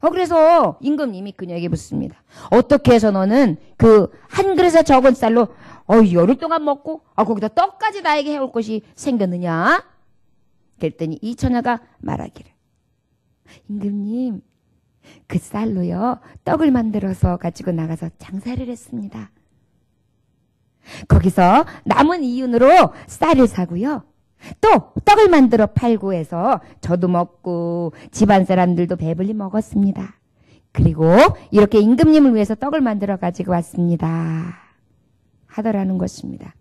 그래서 임금님이 그녀에게 묻습니다. 어떻게 해서 너는 그 한 그릇에 적은 쌀로 열흘 동안 먹고 거기다 떡까지 나에게 해올 것이 생겼느냐? 그랬더니 이 처녀가 말하기를, 임금님, 그 쌀로요 떡을 만들어서 가지고 나가서 장사를 했습니다. 거기서 남은 이윤으로 쌀을 사고요, 또 떡을 만들어 팔고 해서 저도 먹고 집안 사람들도 배불리 먹었습니다. 그리고 이렇게 임금님을 위해서 떡을 만들어 가지고 왔습니다 하더라는 것입니다.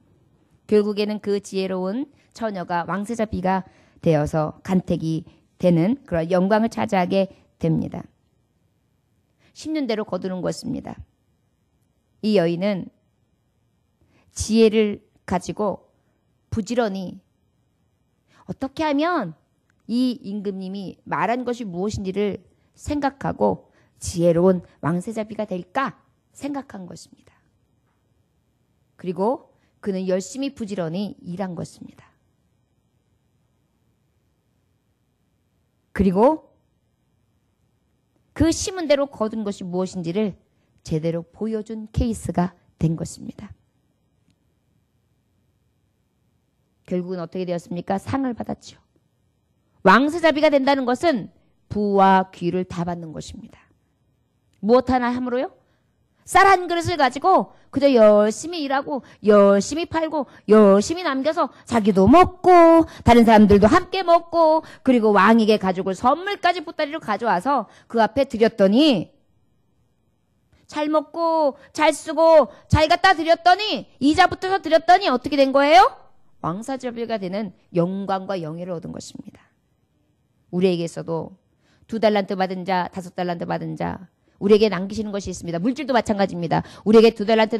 결국에는 그 지혜로운 처녀가 왕세자비가 되어서 간택이 되는 그런 영광을 차지하게 됩니다. 10년대로 거두는 것입니다. 이 여인은 지혜를 가지고 부지런히 어떻게 하면 이 임금님이 말한 것이 무엇인지를 생각하고 지혜로운 왕세자비가 될까 생각한 것입니다. 그리고 그는 열심히 부지런히 일한 것입니다. 그리고 그 심은 대로 거둔 것이 무엇인지를 제대로 보여준 케이스가 된 것입니다. 결국은 어떻게 되었습니까? 상을 받았죠. 왕세자비가 된다는 것은 부와 귀를 다 받는 것입니다. 무엇 하나 함으로요? 쌀 한 그릇을 가지고 그저 열심히 일하고 열심히 팔고 열심히 남겨서 자기도 먹고 다른 사람들도 함께 먹고 그리고 왕에게 가족을 선물까지 보따리로 가져와서 그 앞에 드렸더니 잘 먹고 잘 쓰고 잘 갖다 드렸더니 이자부터 드렸더니 어떻게 된 거예요? 왕세자비가 되는 영광과 영예를 얻은 것입니다. 우리에게서도 2달란트 받은 자, 5달란트 받은 자 우리에게 남기시는 것이 있습니다. 물질도 마찬가지입니다. 우리에게 2달란트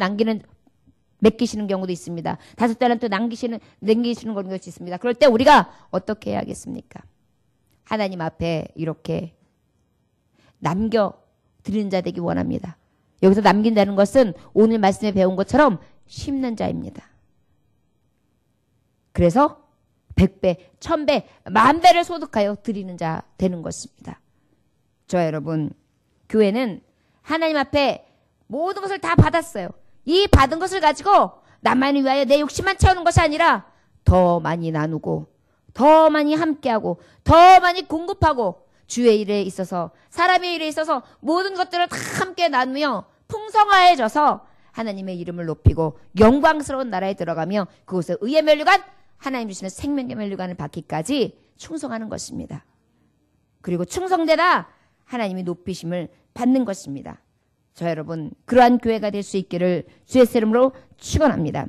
맡기시는 경우도 있습니다. 5달란트 남기시는 것이 있습니다. 그럴 때 우리가 어떻게 해야겠습니까? 하나님 앞에 이렇게 남겨드리는 자 되기 원합니다. 여기서 남긴다는 것은 오늘 말씀에 배운 것처럼 심는 자입니다. 그래서 100배, 1000배, 10,000배를 소득하여 드리는 자 되는 것입니다. 저 여러분, 교회는 하나님 앞에 모든 것을 다 받았어요. 이 받은 것을 가지고 나만을 위하여 내 욕심만 채우는 것이 아니라 더 많이 나누고 더 많이 함께하고 더 많이 공급하고 주의 일에 있어서 사람의 일에 있어서 모든 것들을 다 함께 나누며 풍성화해져서 하나님의 이름을 높이고 영광스러운 나라에 들어가며 그곳에 의의 면류관 하나님 주시는 생명의 면류관을 받기까지 충성하는 것입니다. 그리고 충성되다 하나님이 높이심을 받는 것입니다. 저 여러분 그러한 교회가 될 수 있기를 주의 이름으로 축원합니다.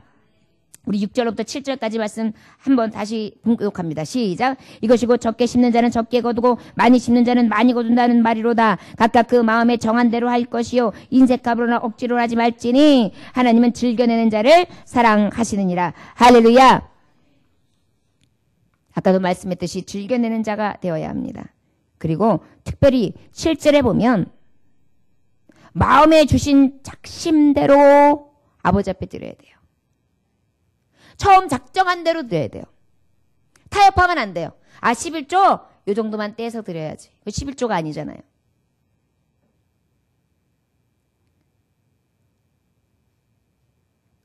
우리 6절부터 7절까지 말씀 한번 다시 봉독합니다. 시작. 이것이 곧 적게 심는 자는 적게 거두고 많이 심는 자는 많이 거둔다는 말이로다. 각각 그 마음에 정한 대로 할 것이요 인색함으로나 억지로 하지 말지니 하나님은 즐겨내는 자를 사랑하시느니라. 할렐루야. 아까도 말씀했듯이 즐겨내는 자가 되어야 합니다. 그리고 특별히 7절에 보면 마음에 주신 작심대로 아버지 앞에 드려야 돼요. 처음 작정한 대로 드려야 돼요. 타협하면 안 돼요. 11조 요 정도만 떼서 드려야지. 11조가 아니잖아요.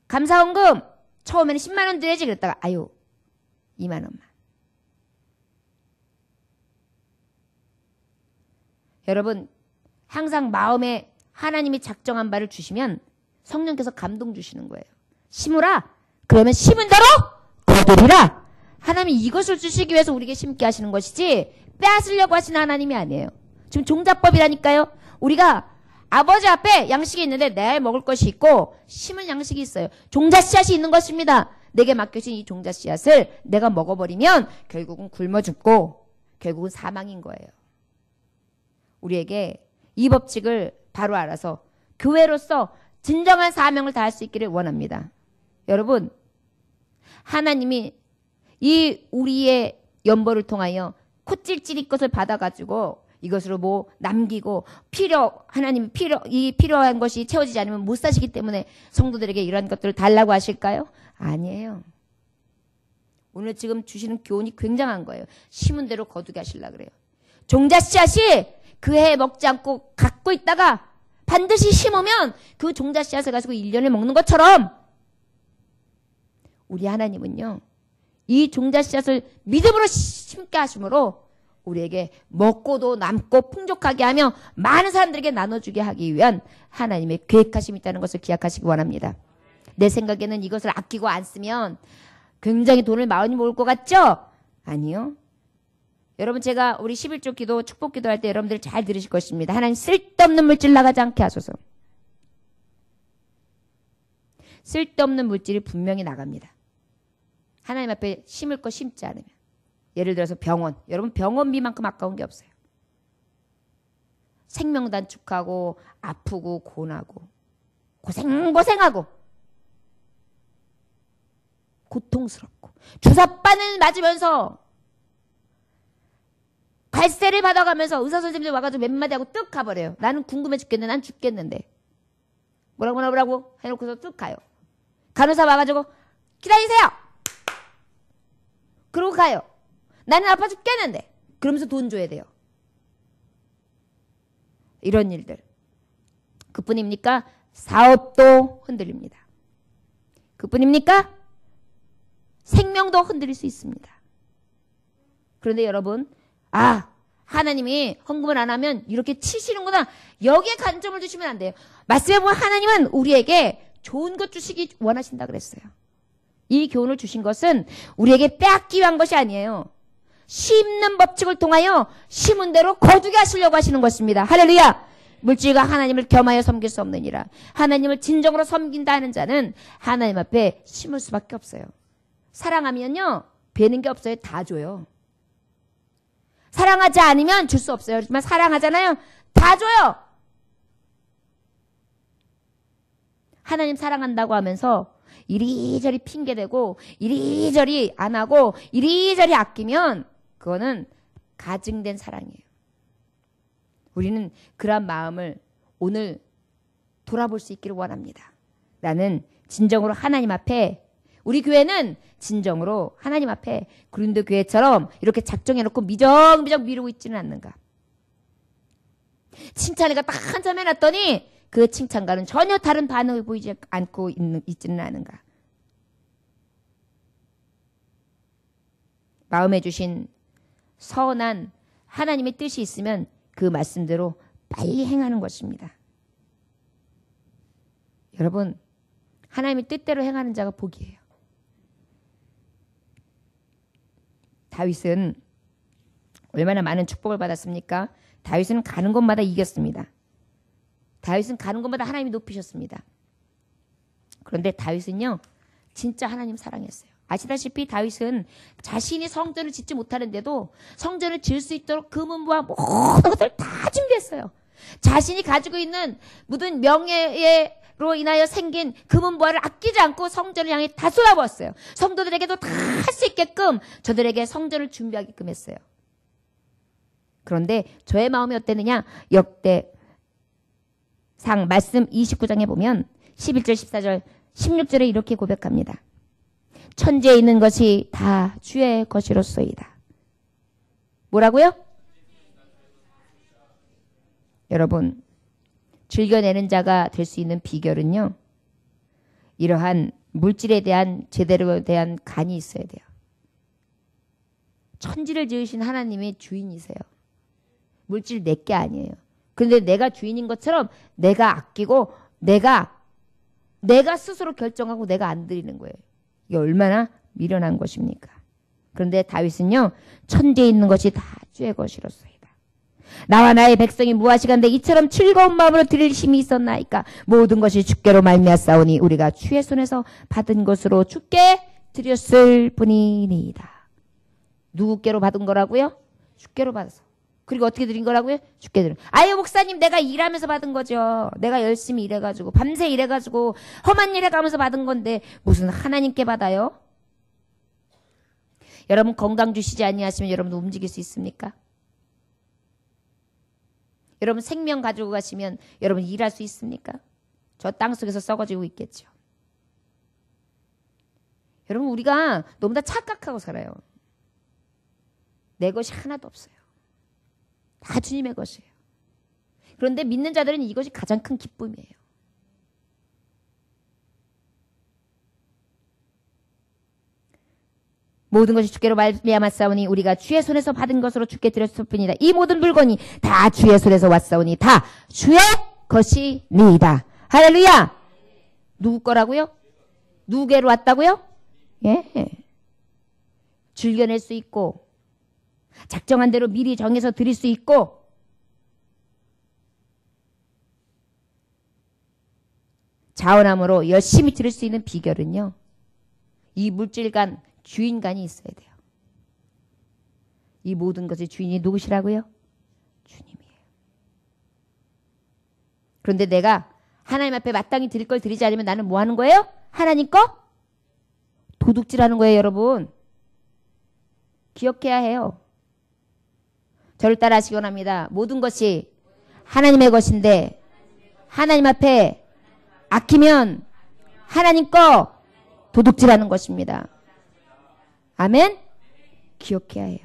감사원금 처음에는 10만 원 드려야지 그랬다가 2만 원만. 여러분 항상 마음에 하나님이 작정한 바를 주시면 성령께서 감동 주시는 거예요. 심으라. 그러면 심은 대로 거두리라. 하나님이 이것을 주시기 위해서 우리에게 심게 하시는 것이지 빼앗으려고 하시는 하나님이 아니에요. 지금 종잣법이라니까요. 우리가 아버지 앞에 양식이 있는데 내 먹을 것이 있고 심은 양식이 있어요. 종잣씨앗이 있는 것입니다. 내게 맡겨진 이 종잣씨앗을 내가 먹어버리면 결국은 굶어 죽고 결국은 사망인 거예요. 우리에게 이 법칙을 바로 알아서 교회로서 진정한 사명을 다할 수 있기를 원합니다. 여러분 하나님이 이 우리의 연보를 통하여 콧질질이 것을 받아가지고 이것으로 뭐 남기고 하나님이 필요한 것이 채워지지 않으면 못 사시기 때문에 성도들에게 이런 것들을 달라고 하실까요? 아니에요. 오늘 지금 주시는 교훈이 굉장한 거예요. 심은 대로 거두게 하시려고 그래요. 종잣씨앗이 그 해 먹지 않고 갖고 있다가 반드시 심으면 그 종자 씨앗을 가지고 1년을 먹는 것처럼 우리 하나님은요. 이 종자 씨앗을 믿음으로 심게 하심으로 우리에게 먹고도 남고 풍족하게 하며 많은 사람들에게 나눠주게 하기 위한 하나님의 계획하심이 있다는 것을 기억하시기 원합니다. 내 생각에는 이것을 아끼고 안 쓰면 굉장히 돈을 많이 모을 것 같죠? 아니요. 여러분 제가 우리 11조 기도 축복 기도할 때 여러분들 잘 들으실 것입니다. 하나님 쓸데없는 물질 나가지 않게 하소서. 쓸데없는 물질이 분명히 나갑니다. 하나님 앞에 심을 거 심지 않으면. 예를 들어서 병원. 여러분 병원비만큼 아까운 게 없어요. 생명 단축하고 아프고 고나고 고생하고 고통스럽고 주사바늘 맞으면서 발세를 받아가면서 의사 선생님들 와가지고 몇 마디 하고 뚝 가버려요. 나는 궁금해 죽겠는데 난 죽겠는데 뭐라고 해놓고서 뚝 가요. 간호사 와가지고 기다리세요. 그러고 가요. 나는 아파 죽겠는데 그러면서 돈 줘야 돼요. 이런 일들. 그뿐입니까? 사업도 흔들립니다. 그뿐입니까? 생명도 흔들릴 수 있습니다. 그런데 여러분 하나님이 헌금을 안 하면 이렇게 치시는구나. 여기에 관점을 두시면 안 돼요. 말씀해 보면 하나님은 우리에게 좋은 것 주시기 원하신다 그랬어요. 이 교훈을 주신 것은 우리에게 빼앗기 위한 것이 아니에요. 심는 법칙을 통하여 심은 대로 거두게 하시려고 하시는 것입니다. 할렐루야. 물질과 하나님을 겸하여 섬길 수 없느니라. 하나님을 진정으로 섬긴다 하는 자는 하나님 앞에 심을 수밖에 없어요. 사랑하면요 베는 게 없어요. 다 줘요. 사랑하지 않으면 줄 수 없어요. 그렇지만 사랑하잖아요. 다 줘요. 하나님 사랑한다고 하면서 이리저리 핑계대고 이리저리 안 하고 이리저리 아끼면 그거는 가증된 사랑이에요. 우리는 그런 마음을 오늘 돌아볼 수 있기를 원합니다. 나는 진정으로 하나님 앞에 우리 교회는 진정으로 하나님 앞에 그린도 교회처럼 이렇게 작정해놓고 미적미적 미루고 있지는 않는가. 칭찬을 갖다 한참 해놨더니 그 칭찬과는 전혀 다른 반응을 보이지 않고 있지는 않은가. 마음에 주신 선한 하나님의 뜻이 있으면 그 말씀대로 빨리 행하는 것입니다. 여러분 하나님의 뜻대로 행하는 자가 복이에요. 다윗은 얼마나 많은 축복을 받았습니까? 다윗은 가는 곳마다 이겼습니다. 다윗은 가는 곳마다 하나님이 높이셨습니다. 그런데 다윗은요 진짜 하나님 사랑했어요. 아시다시피 다윗은 자신이 성전을 짓지 못하는데도 성전을 지을 수 있도록 금은보화 모든 것을 다 준비했어요. 자신이 가지고 있는 모든 명예로 인하여 생긴 금은보화를 아끼지 않고 성전을 향해 다 쏟아부었어요. 성도들에게도 다 할 수 있게끔 저들에게 성전을 준비하게끔 했어요. 그런데 저의 마음이 어땠느냐? 역대상 말씀 29장에 보면 11절, 14절, 16절에 이렇게 고백합니다. 천지에 있는 것이 다 주의 것이로소이다. 뭐라고요? 여러분 즐겨내는 자가 될 수 있는 비결은요. 이러한 물질에 대한 제대로 대한 간이 있어야 돼요. 천지를 지으신 하나님이 주인이세요. 물질 내게 아니에요. 그런데 내가 주인인 것처럼 내가 아끼고 내가 스스로 결정하고 내가 안 드리는 거예요. 이게 얼마나 미련한 것입니까? 그런데 다윗은요. 천지에 있는 것이 다 주의 것이로소이다. 나와 나의 백성이 무엇이간데 이처럼 즐거운 마음으로 드릴 힘이 있었나이까. 모든 것이 주께로 말미암사오니 우리가 주의 손에서 받은 것으로 주께 드렸을 뿐이니이다. 누구께로 받은 거라고요? 주께로 받아서. 그리고 어떻게 드린 거라고요? 주께 드린. 아유 목사님 내가 일하면서 받은 거죠. 내가 열심히 일해가지고 밤새 일해가지고 험한 일 해가면서 받은 건데 무슨 하나님께 받아요? 여러분 건강 주시지 아니하시면 여러분 움직일 수 있습니까? 여러분 생명 가지고 가시면 여러분 일할 수 있습니까? 저 땅속에서 썩어지고 있겠죠. 여러분 우리가 너무 다 착각하고 살아요. 내 것이 하나도 없어요. 다 주님의 것이에요. 그런데 믿는 자들은 이것이 가장 큰 기쁨이에요. 모든 것이 주께로 말미암았사오니 우리가 주의 손에서 받은 것으로 주께 드렸을뿐이다. 이 모든 물건이 다 주의 손에서 왔사오니 다 주의 것이니이다. 할렐루야. 누구 거라고요? 누구에로 왔다고요? 예. 즐겨낼 수 있고 작정한 대로 미리 정해서 드릴 수 있고 자원함으로 열심히 드릴 수 있는 비결은요. 이 물질간 주인간이 있어야 돼요. 이 모든 것의 주인이 누구시라고요? 주님이에요. 그런데 내가 하나님 앞에 마땅히 드릴 걸 드리지 않으면 나는 뭐 하는 거예요? 하나님 거? 도둑질하는 거예요, 여러분. 기억해야 해요. 저를 따라 하시기 원합니다. 모든 것이 하나님의 것인데 하나님 앞에 아끼면 하나님 거 도둑질하는 것입니다. 아멘? 기억해야 해요.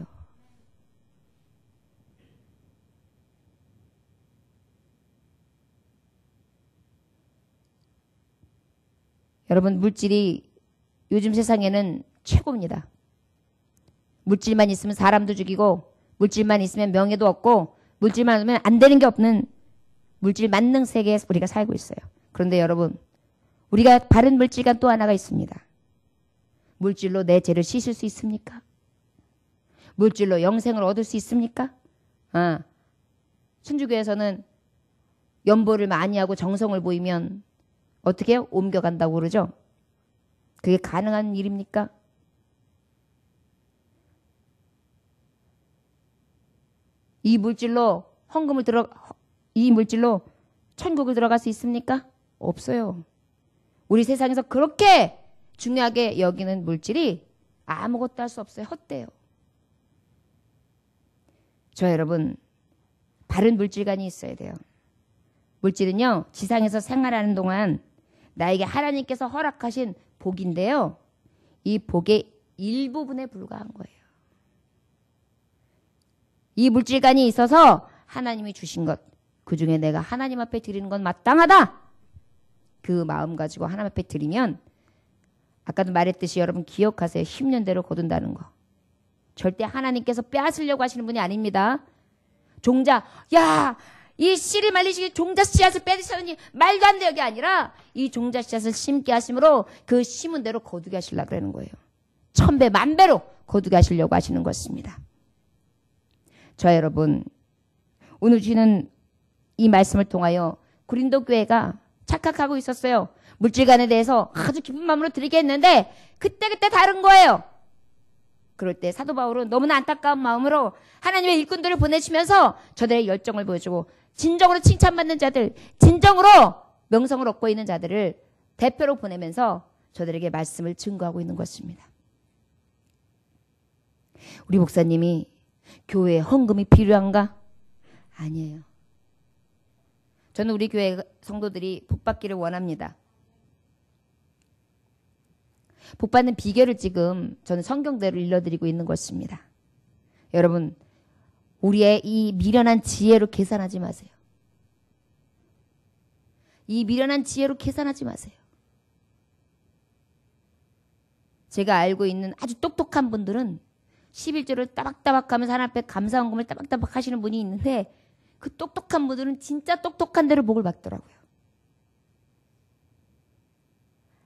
여러분, 물질이 요즘 세상에는 최고입니다. 물질만 있으면 사람도 죽이고 물질만 있으면 명예도 없고 물질만 없으면 안 되는 게 없는 물질 만능 세계에 우리가 살고 있어요. 그런데 여러분, 우리가 바른 물질과 또 하나가 있습니다. 물질로 내 죄를 씻을 수 있습니까? 물질로 영생을 얻을 수 있습니까? 천주교에서는 연보를 많이 하고 정성을 보이면 어떻게 해요? 옮겨간다고 그러죠? 그게 가능한 일입니까? 이 물질로 이 물질로 천국을 들어갈 수 있습니까? 없어요. 우리 세상에서 그렇게 중요하게 여기는 물질이 아무것도 할 수 없어요. 헛되요. 저 여러분, 바른 물질관이 있어야 돼요. 물질은요, 지상에서 생활하는 동안 나에게 하나님께서 허락하신 복인데요. 이 복의 일부분에 불과한 거예요. 이 물질관이 있어서 하나님이 주신 것, 그 중에 내가 하나님 앞에 드리는 건 마땅하다. 그 마음 가지고 하나님 앞에 드리면 아까도 말했듯이 여러분 기억하세요. 10년대로 거둔다는 거. 절대 하나님께서 빼앗으려고 하시는 분이 아닙니다. 종자, 야, 이 씨를 말리시기 종자 씨앗을 빼앗으니 말도 안 돼요. 게 아니라 이 종자 씨앗을 심게 하심으로 그 심은 대로 거두게 하시려고 그러는 거예요. 1000배, 1000배로 거두게 하시려고 하시는 것입니다. 저 여러분, 오늘 주시는 이 말씀을 통하여 고린도 교회가 착각하고 있었어요. 물질관에 대해서 아주 기쁜 마음으로 드리게 했는데 그때그때 다른 거예요. 그럴 때 사도 바울은 너무나 안타까운 마음으로 하나님의 일꾼들을 보내시면서 저들의 열정을 보여주고 진정으로 칭찬받는 자들, 진정으로 명성을 얻고 있는 자들을 대표로 보내면서 저들에게 말씀을 증거하고 있는 것입니다. 우리 목사님이 교회에 헌금이 필요한가? 아니에요. 저는 우리 교회 성도들이 복받기를 원합니다. 복받는 비결을 지금 저는 성경대로 일러드리고 있는 것입니다. 여러분, 우리의 이 미련한 지혜로 계산하지 마세요. 이 미련한 지혜로 계산하지 마세요. 제가 알고 있는 아주 똑똑한 분들은 11조를 따박따박 하면서 하나님 앞에 감사헌금을 따박따박 하시는 분이 있는데 그 똑똑한 분들은 진짜 똑똑한 대로 복을 받더라고요.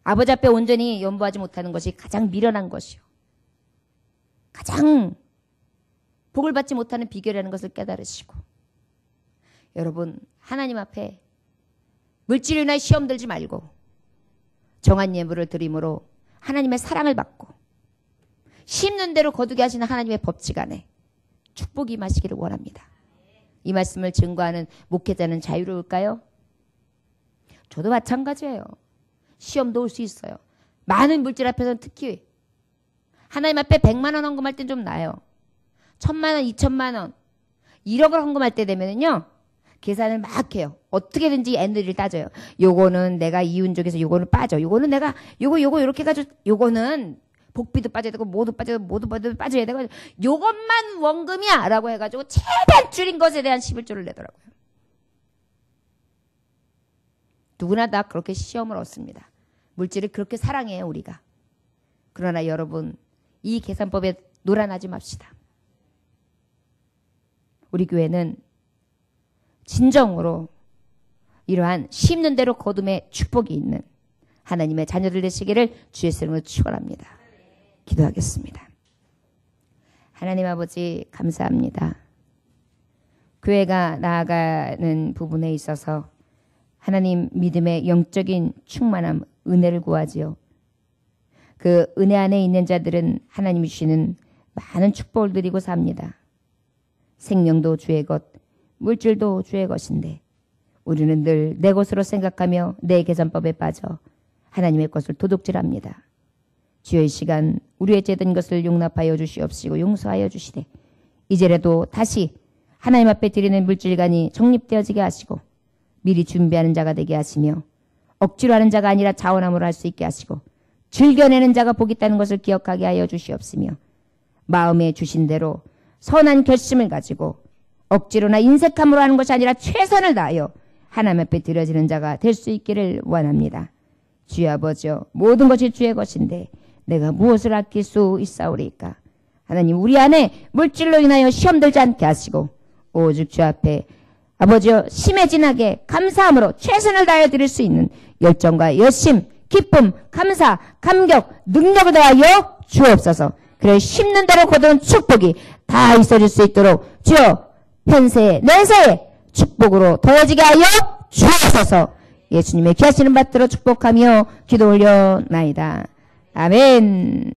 아버지 앞에 온전히 연보하지 못하는 것이 가장 미련한 것이요. 가장 복을 받지 못하는 비결이라는 것을 깨달으시고 여러분 하나님 앞에 물질로 인하여 시험 들지 말고 정한 예물을 드림으로 하나님의 사랑을 받고 심는 대로 거두게 하시는 하나님의 법칙 안에 축복이 임하시기를 원합니다. 이 말씀을 증거하는 목회자는 자유로울까요? 저도 마찬가지예요. 시험도 올 수 있어요. 많은 물질 앞에서는 특히 하나님 앞에 100만 원 헌금할 땐 좀 나아요. 1000만 원, 2000만 원, 1억을 헌금할 때 되면은요. 계산을 막 해요. 어떻게든지 엔드를 따져요. 요거는 내가 이윤 쪽에서 요거는 빠져. 요거는 내가 요거 이렇게 해가지고 요거는 복비도 빠져야 되고 모두 빠져야 되고 요것만 원금이야 라고 해가지고 최대한 줄인 것에 대한 11조를 내더라고요. 누구나 다 그렇게 시험을 얻습니다. 물질을 그렇게 사랑해요, 우리가. 그러나 여러분, 이 계산법에 놀아나지 맙시다. 우리 교회는 진정으로 이러한 심는 대로 거둠의 축복이 있는 하나님의 자녀들 되시기를 주의 이름으로 축원합니다. 기도하겠습니다. 하나님 아버지 감사합니다. 교회가 나아가는 부분에 있어서 하나님 믿음의 영적인 충만함, 은혜를 구하지요. 그 은혜 안에 있는 자들은 하나님이 주시는 많은 축복을 드리고 삽니다. 생명도 주의 것, 물질도 주의 것인데 우리는 늘 내 것으로 생각하며 내 계산법에 빠져 하나님의 것을 도둑질합니다. 주의 시간 우리의 죄된 것을 용납하여 주시옵시고 용서하여 주시되 이제라도 다시 하나님 앞에 드리는 물질관이 정립되어지게 하시고 미리 준비하는 자가 되게 하시며 억지로 하는 자가 아니라 자원함으로 할 수 있게 하시고 즐겨내는 자가 복 있다는 것을 기억하게 하여 주시옵시며 마음에 주신 대로 선한 결심을 가지고 억지로나 인색함으로 하는 것이 아니라 최선을 다하여 하나님 앞에 드려지는 자가 될 수 있기를 원합니다. 주의 아버지여 모든 것이 주의 것인데 내가 무엇을 아낄 수 있사오리까. 하나님 우리 안에 물질로 인하여 시험 들지 않게 하시고 오직 주 앞에 아버지여 심해진하게 감사함으로 최선을 다하여 드릴 수 있는 열정과 열심, 기쁨, 감사, 감격, 능력을 다하여 주옵소서. 그래 심는 대로 거두는 축복이 다 있어질 수 있도록 주여 현세에 내세에 축복으로 더해지게 하여 주옵소서. 예수님의 귀하시는 받들어 축복하며 기도 올려나이다. 아멘.